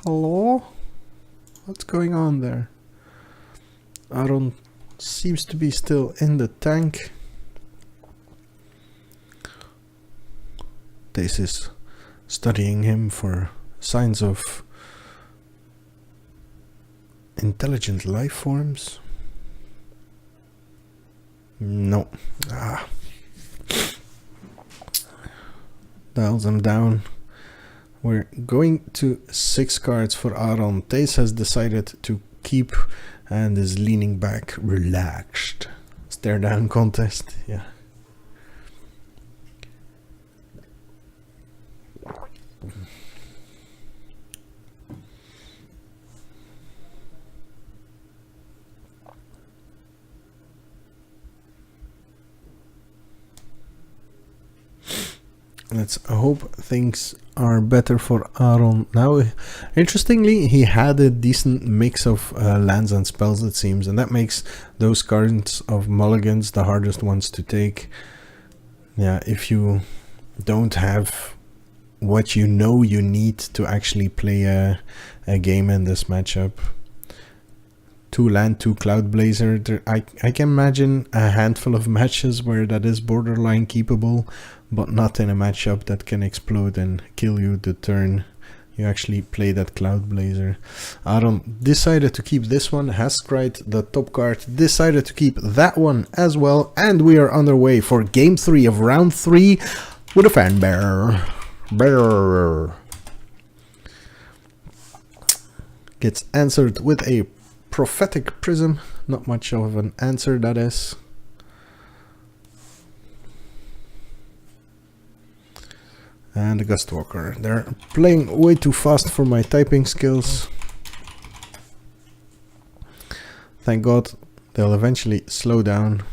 Hello? What's going on there? Aron seems to be still in the tank. Thijs is studying him for signs of intelligent life forms. No. Dials him down. We're going to 6 cards for Aron. Thijs has decided to keep and is leaning back, relaxed. Stare down contest, yeah. Let's hope things are better for Aron now. Interestingly, he had a decent mix of lands and spells, it seems, and that makes those cards of mulligans the hardest ones to take. Yeah, if you don't have what you know you need to actually play a game in this matchup. 2 land, 2 Cloud Blazer. I can imagine a handful of matches where that is borderline keepable, but not in a matchup that can explode and kill you the turn you actually play that Cloud Blazer. Aron decided to keep this one, has cried the top card, decided to keep that one as well, and we are underway for game 3 of round 3 with a fan bear. Bear gets answered with a prophetic prism. Not much of an answer, that is. And the Gustwalker. They're playing way too fast for my typing skills. Thank God they'll eventually slow down.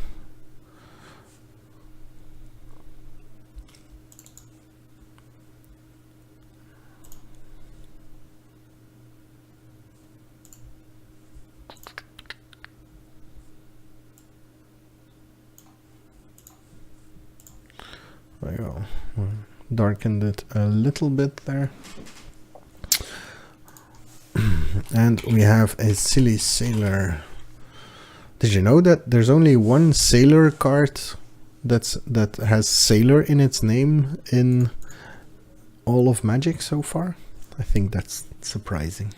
There we go. Darkened it a little bit there. And we have a silly sailor. Did you know that there's only one sailor card that has sailor in its name in all of Magic so far? I think that's surprising.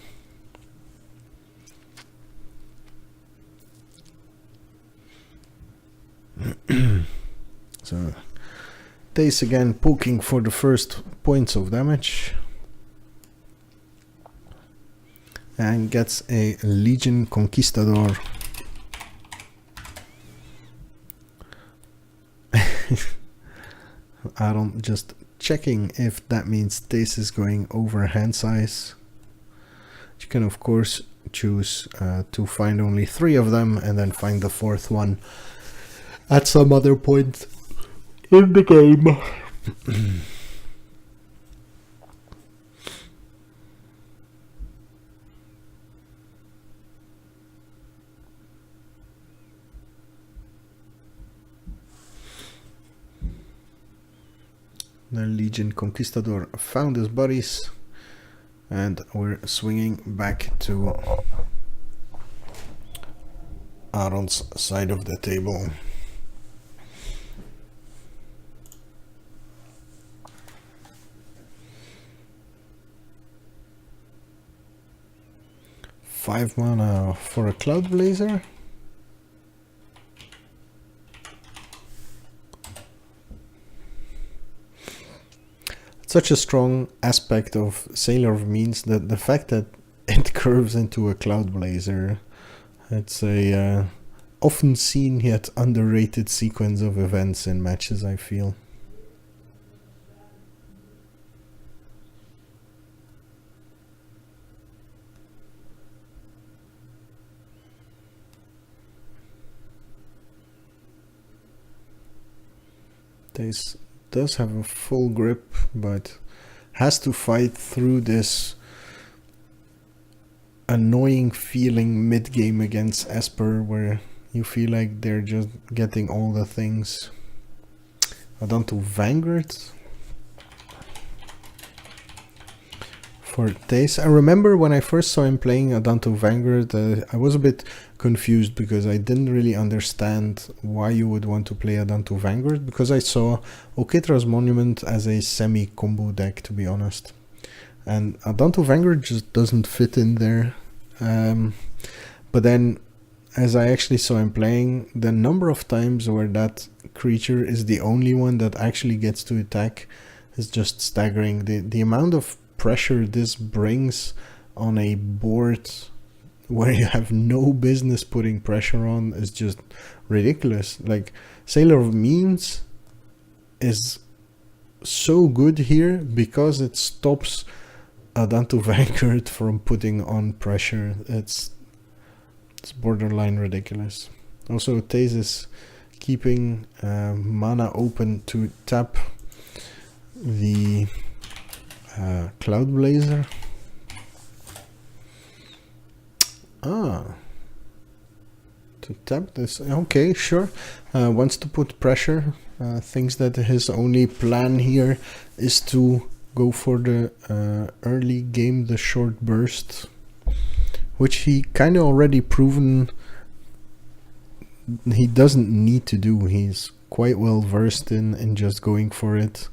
So Thijs again poking for the first points of damage. And gets a Legion Conquistador. Aron just checking if that means Thijs is going over hand size. You can of course choose to find only 3 of them and then find the 4th one at some other point in the game. The Legion Conquistador found his buddies, and we're swinging back to Aron's side of the table. Five mana for a Cloud Blazer. Such a strong aspect of Sailor means that the fact that it curves into a Cloud Blazer, it's a often seen yet underrated sequence of events in matches, I feel. Thijs does have a full grip, but has to fight through this annoying feeling mid-game against Esper, where you feel like they're just getting all the things. Down to Vanguard. For Thijs, I remember when I first saw him playing Adanto Vanguard, I was a bit confused because I didn't really understand why you would want to play Adanto Vanguard, because I saw Oketra's Monument as a semi-combo deck, to be honest. And Adanto Vanguard just doesn't fit in there. But then, as I actually saw him playing, the number of times where that creature is the only one that actually gets to attack is just staggering. The amount of pressure this brings on a board where you have no business putting pressure on is just ridiculous. Like, Sailor of Means is so good here because it stops Adanto Vanguard from putting on pressure. It's borderline ridiculous. Also, Thijs is keeping mana open to tap the Cloud Blazer. To tap this. Okay, sure. Wants to put pressure. Thinks that his only plan here is to go for the early game, the short burst, which he kind of already proven he doesn't need to do. He's quite well versed in just going for it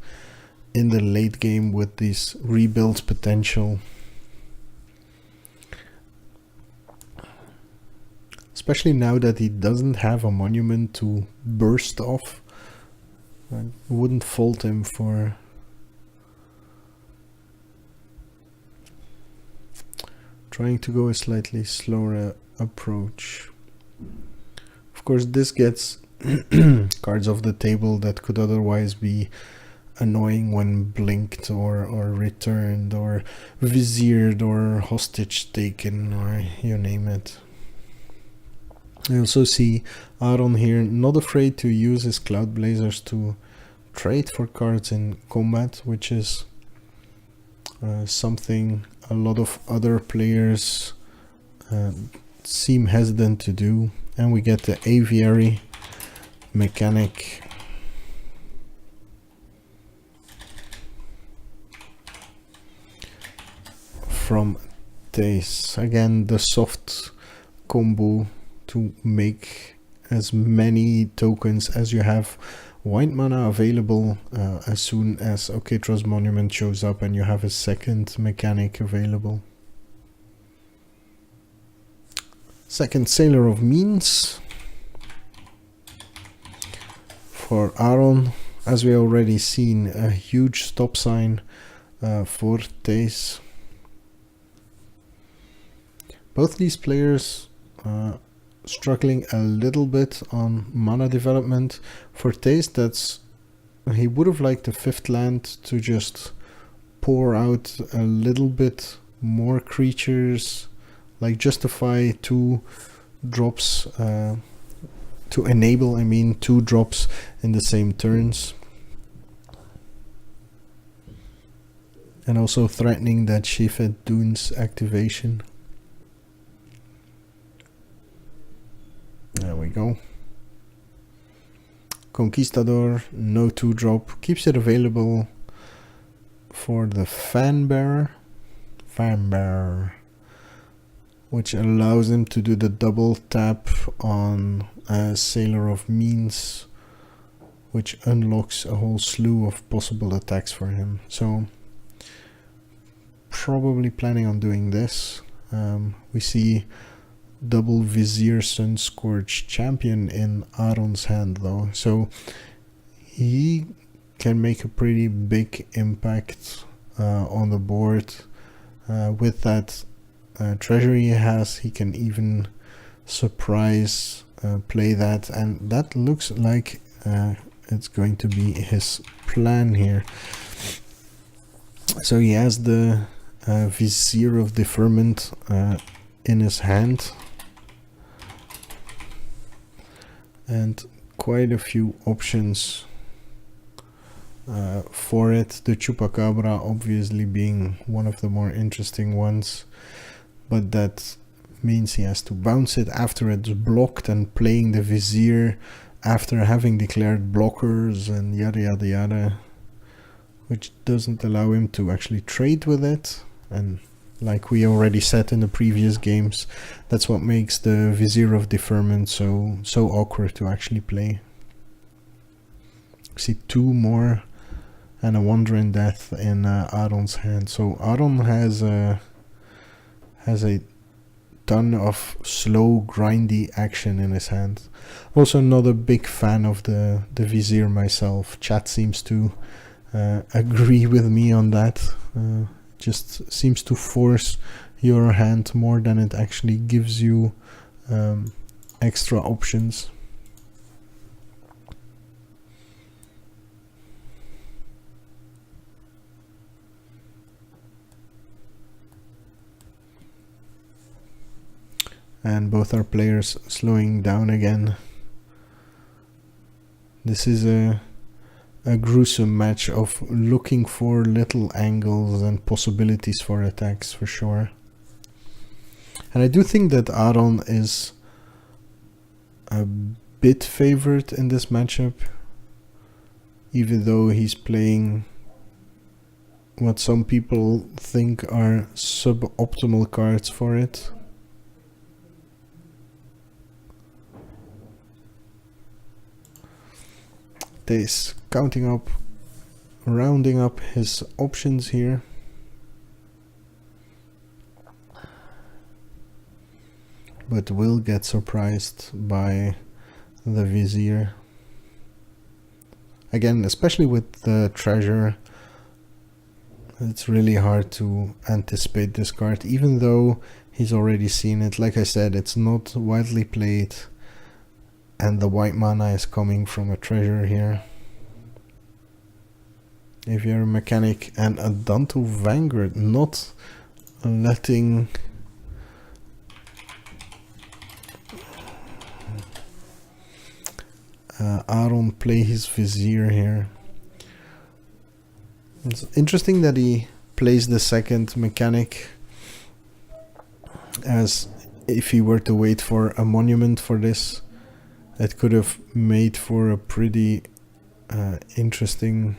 in the late game with this rebuild potential. Especially now that he doesn't have a monument to burst off. I wouldn't fault him for trying to go a slightly slower approach. Of course, this gets cards off the table that could otherwise be annoying when blinked or returned or viziered or hostage taken, or you name it. I also see Aron here not afraid to use his Cloud Blazers to trade for cards in combat, which is something a lot of other players seem hesitant to do. And we get the Aviary mechanic. From Thijs. Again, the soft combo to make as many tokens as you have white mana available as soon as Oketra's Monument shows up and you have a second mechanic available. Second Sailor of Means. For Aron, as we already seen, a huge stop sign for Thijs. Both these players struggling a little bit on mana development. For Thijs, he would have liked the 5th land to just pour out a little bit more creatures, like justify 2 drops, to enable, 2 drops in the same turns. And also threatening that Shifet Dune's activation. There we go. Conquistador, no 2-drop, keeps it available for the Fan Bearer, which allows him to do the double tap on Sailor of Means, which unlocks a whole slew of possible attacks for him. So probably planning on doing this. We see double Vizier Sunscorch Champion in Aron's hand though, so he can make a pretty big impact on the board. With that treasury he has, he can even surprise play that, and that looks like it's going to be his plan here. So he has the Vizier of Deferment in his hand, and quite a few options for it. The Chupacabra obviously being one of the more interesting ones, but that means he has to bounce it after it's blocked, and playing the Vizier after having declared blockers and yada yada yada, which doesn't allow him to actually trade with it. And like we already said in the previous games, that's what makes the Vizier of Deferment so awkward to actually play. See 2 more and a Wandering Death in Aron's hand. So Aron has a ton of slow, grindy action in his hand. Also not a big fan of the Vizier myself. Chat seems to agree with me on that. Just seems to force your hand more than it actually gives you extra options. And both our players slowing down again. This is a gruesome match of looking for little angles and possibilities for attacks, for sure. And I do think that Aron is a bit favored in this matchup, even though he's playing what some people think are suboptimal cards for it. Thijs counting up, rounding up his options here. But will get surprised by the Vizier. Again, especially with the treasure, it's really hard to anticipate this card, even though he's already seen it. Like I said, it's not widely played. And the white mana is coming from a treasure here. If you're a mechanic, and a Danto Vanguard, not letting Aron play his Vizier here. It's interesting that he plays the second mechanic, as if he were to wait for a monument for this, it could have made for a pretty interesting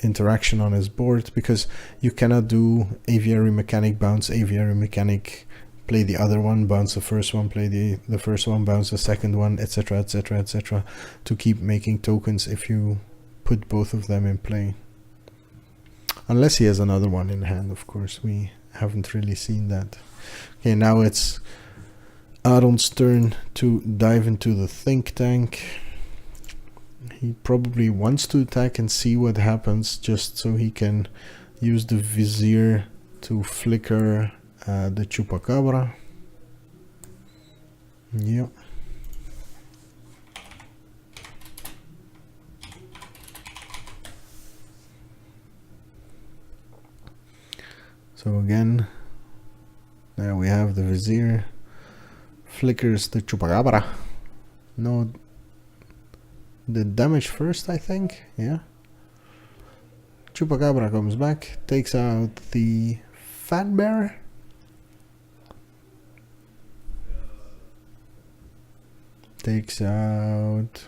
interaction on his board, because you cannot do Aviary Mechanic, bounce Aviary Mechanic, play the other one, bounce the first one, play the first one, bounce the second one, etc, etc, etc, to keep making tokens if you put both of them in play. Unless he has another one in hand, of course. We haven't really seen that. Okay, now it's Aron's turn to dive into the think tank. He probably wants to attack and see what happens, just so he can use the Vizier to flicker the Chupacabra. Yep. So again, there we have the Vizier. Flickers the Chupacabra. No, the damage first, I think. Yeah. Chupacabra comes back, takes out the Fan Bear. Takes out.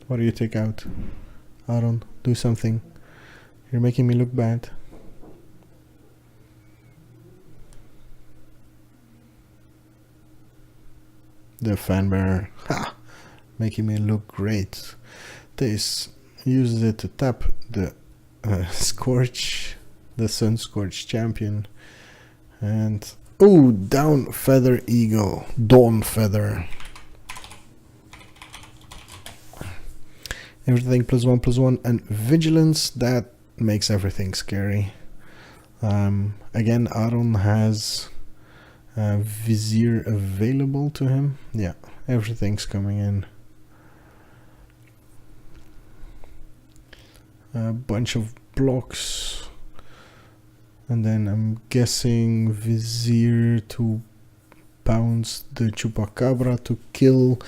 What do you take out? Aron, do something. You're making me look bad. The Fan Bear. Ha! Making me look great. This uses it to tap the Scorch, the Sun Scorch champion. And oh, down Feather Eagle, Dawn Feather. Everything +1/+1 and Vigilance. That makes everything scary. Again, Aron has Vizier available to him. Yeah, everything's coming in. A bunch of blocks. And then I'm guessing Vizier to bounce the Chupacabra to kill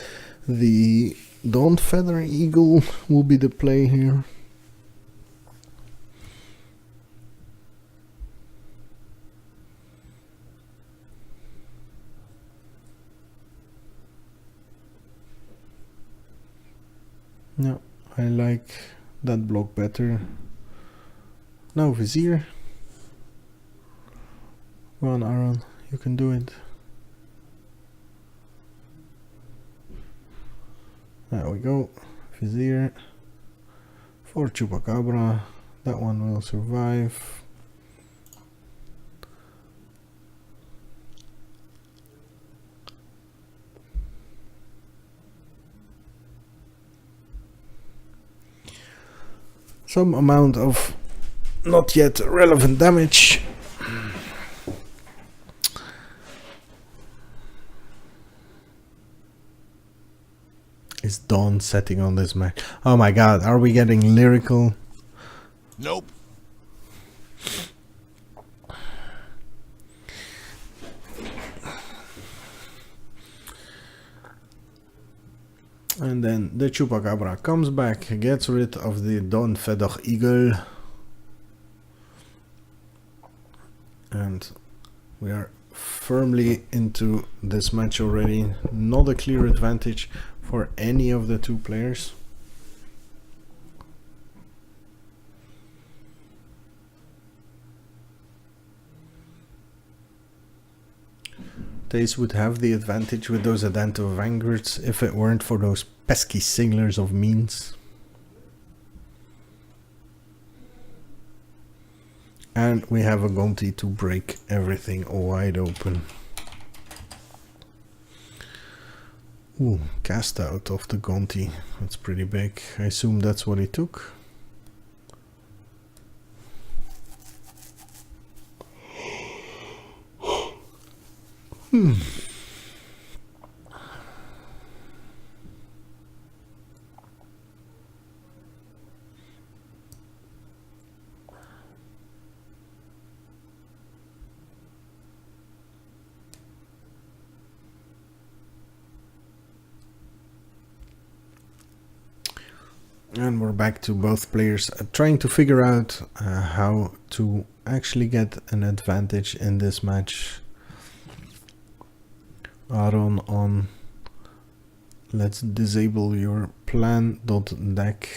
the Dawn Feather Eagle will be the play here. No, I like that block better. Now Vizier. Go on, Aron, you can do it. There we go. Vizier for Chupacabra. That one will survive. Some amount of not yet relevant damage. Is Dawn setting on this match? Oh my god, are we getting lyrical? Nope. And then the Chupacabra comes back, gets rid of the Dawn Feather Eagle. And we are firmly into this match already. Not a clear advantage for any of the two players. Thijs would have the advantage with those Adanto Vanguards if it weren't for those pesky singlers of means. And we have a Gentry to break everything wide open. Ooh, cast out of the Gentry. That's pretty big. I assume that's what he took. And we're back to both players trying to figure out how to actually get an advantage in this match. Aron on let's disable your plan.deck.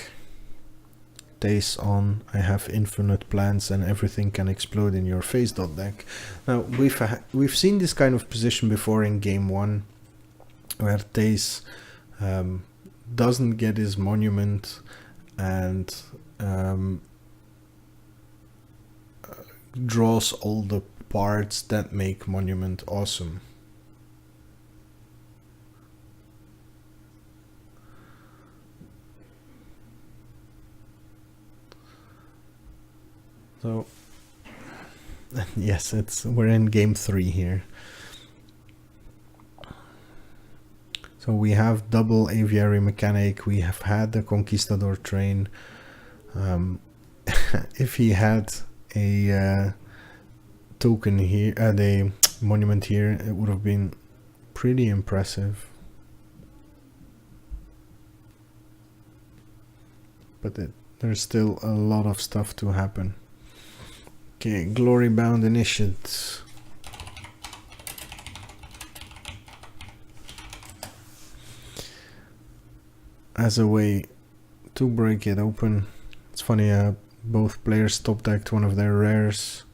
Thijs on I have infinite plans and everything can explode in your face.deck. Now we've seen this kind of position before in game 1 where Thijs doesn't get his monument and draws all the parts that make monument awesome. So yes, we're in game 3 here. So we have double aviary mechanic, we have had the conquistador train. If he had a token here, the monument here, it would have been pretty impressive. But there's still a lot of stuff to happen. Okay, glory bound initiates. As a way to break it open. It's funny, both players top decked one of their rares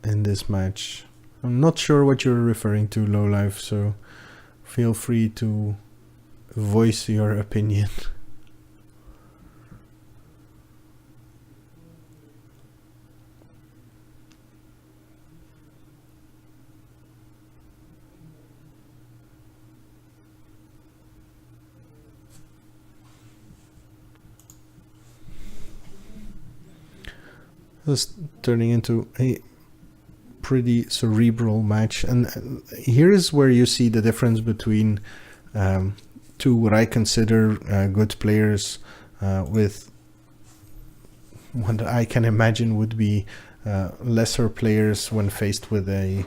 in this match. I'm not sure what you're referring to, Lowlife, so feel free to voice your opinion. This turning into a pretty cerebral match, and here is where you see the difference between two what I consider good players with what I can imagine would be lesser players when faced with a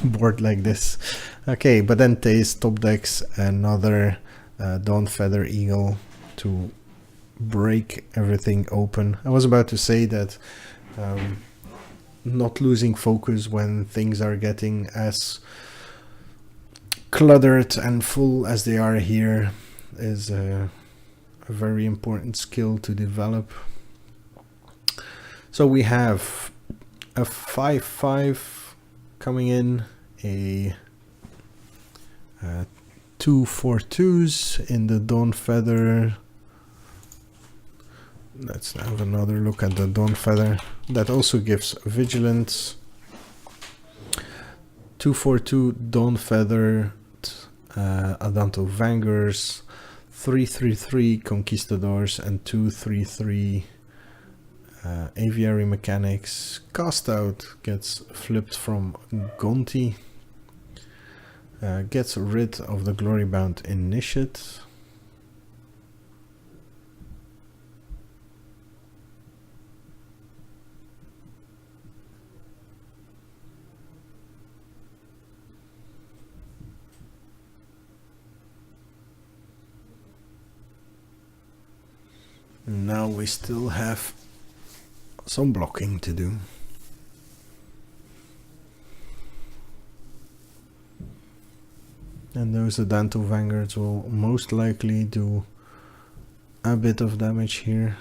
board like this. Okay, but then Thijs top decks another Dawn Feather Eagle to break everything open. I was about to say that not losing focus when things are getting as cluttered and full as they are here is a very important skill to develop. So we have a 5/5 coming in, a 2 4/2s in the Dawn Feather. Let's have another look at the Dawn Feather. That also gives Vigilance. 2 4/2 Dawn Feather, Adanto Vanguards, 3/3/3 Conquistadors, and 2/3/3 Aviary Mechanics. Cast Out gets flipped from Gonti. Gets rid of the Glorybound Initiate. Now we still have some blocking to do. And those Adanto Vanguards will most likely do a bit of damage here,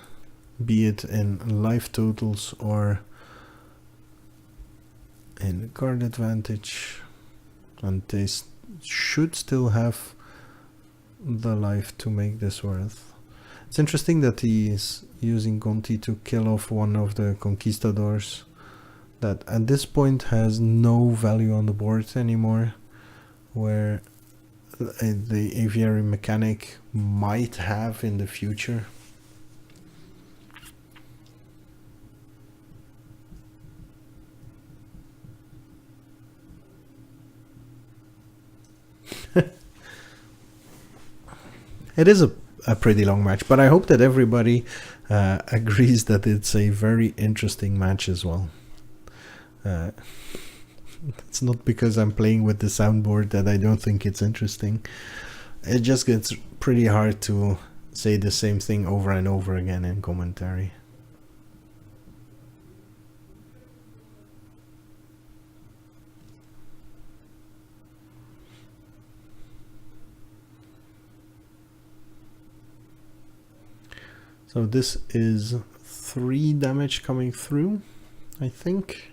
be it in life totals or in card advantage. And they should still have the life to make this worth. It's interesting that he is using Gonti to kill off one of the Conquistadors that at this point has no value on the board anymore, where the Aviary Mechanic might have in the future. It is a pretty long match, but I hope that everybody agrees that it's a very interesting match as well. It's not because I'm playing with the soundboard that I don't think it's interesting. It just gets pretty hard to say the same thing over and over again in commentary. So this is 3 damage coming through, I think.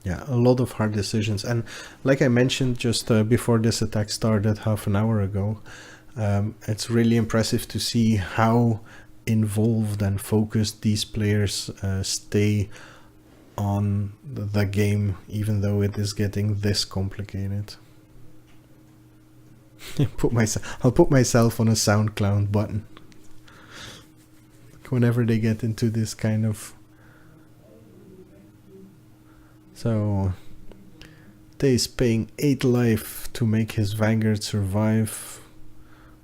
Yeah, a lot of hard decisions. And like I mentioned just before this attack started half an hour ago, it's really impressive to see how involved and focused these players stay on the game, even though it is getting this complicated. I'll put myself on a SoundCloud button whenever they get into this kind of. So Thijs paying 8 life to make his Vanguard survive.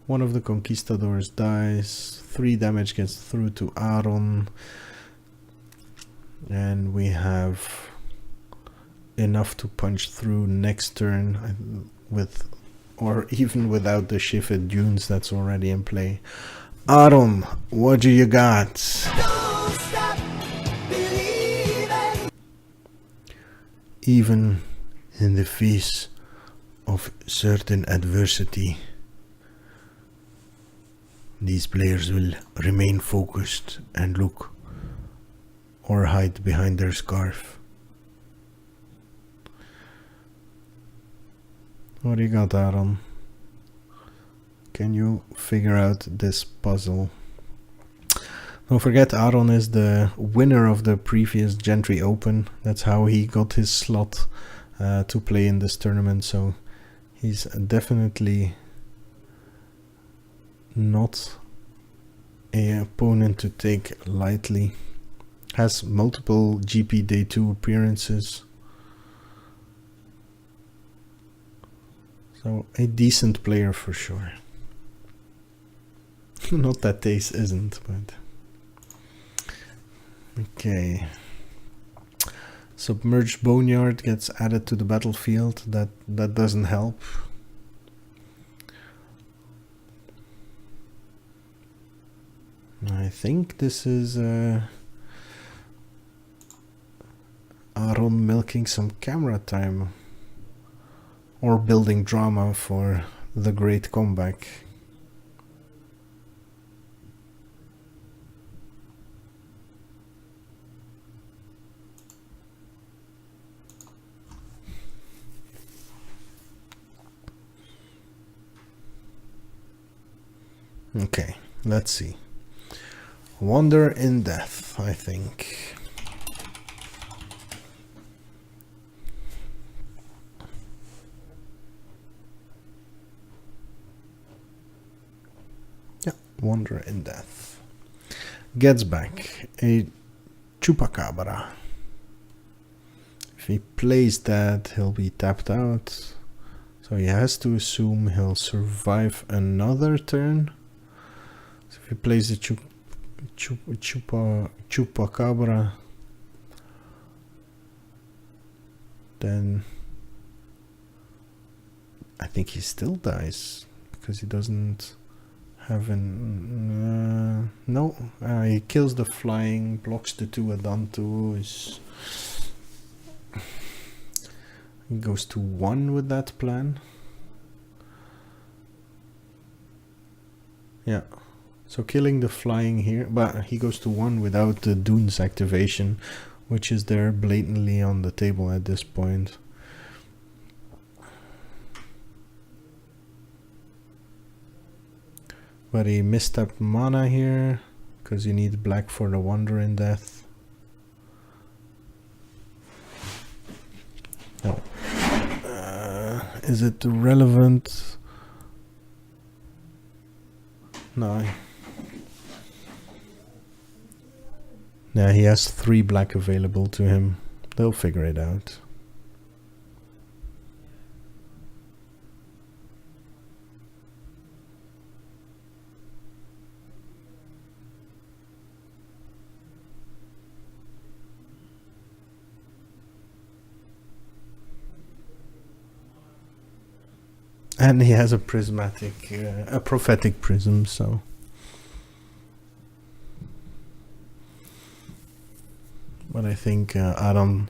One of the Conquistadors dies. 3 damage gets through to Aron, and we have enough to punch through next turn with, or even without the Shifted Dunes that's already in play. Aron, what do you got? Don't stop believing. Even in the face of certain adversity, these players will remain focused and look or hide behind their scarf. What do you got, Aron? Can you figure out this puzzle? Don't forget, Aron is the winner of the previous Gentry Open. That's how he got his slot to play in this tournament, so he's definitely not an opponent to take lightly. Has multiple GP Day 2 appearances. So a decent player for sure. Not that Thijs isn't, but okay. Submerged Boneyard gets added to the battlefield. That doesn't help. I think this is Aron milking some camera time. Or building drama for the great comeback. Okay, let's see. Wonder in Death, I think. Yeah, Wonder in Death. Gets back a Chupacabra. If he plays that, he'll be tapped out. So he has to assume he'll survive another turn. So if he plays the Chupacabra, then I think he still dies because he doesn't have an no, he kills the flying, blocks the 2 Adantu. He goes to 1 with that plan. Yeah. So killing the flying here, but he goes to 1 without the Dune's activation, which is there blatantly on the table at this point. But he missed up mana here, because you need black for the Wonder in Death. No. Is it relevant? No. Yeah, he has 3 black available to him. They'll figure it out. And he has a prismatic, a prophetic prism, so. But I think Aron,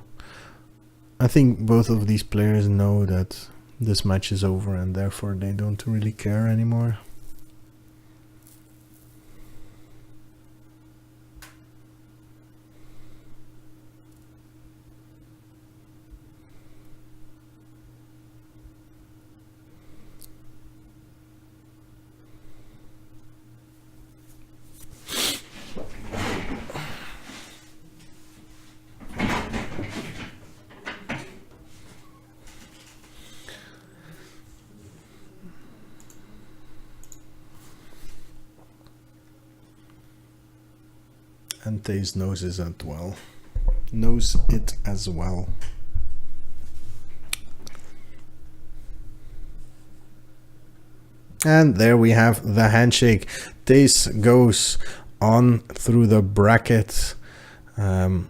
I think both of these players know that this match is over and therefore they don't really care anymore. And Thijs knows it as well. Knows it as well. And there we have the handshake. Thijs goes on through the bracket. That's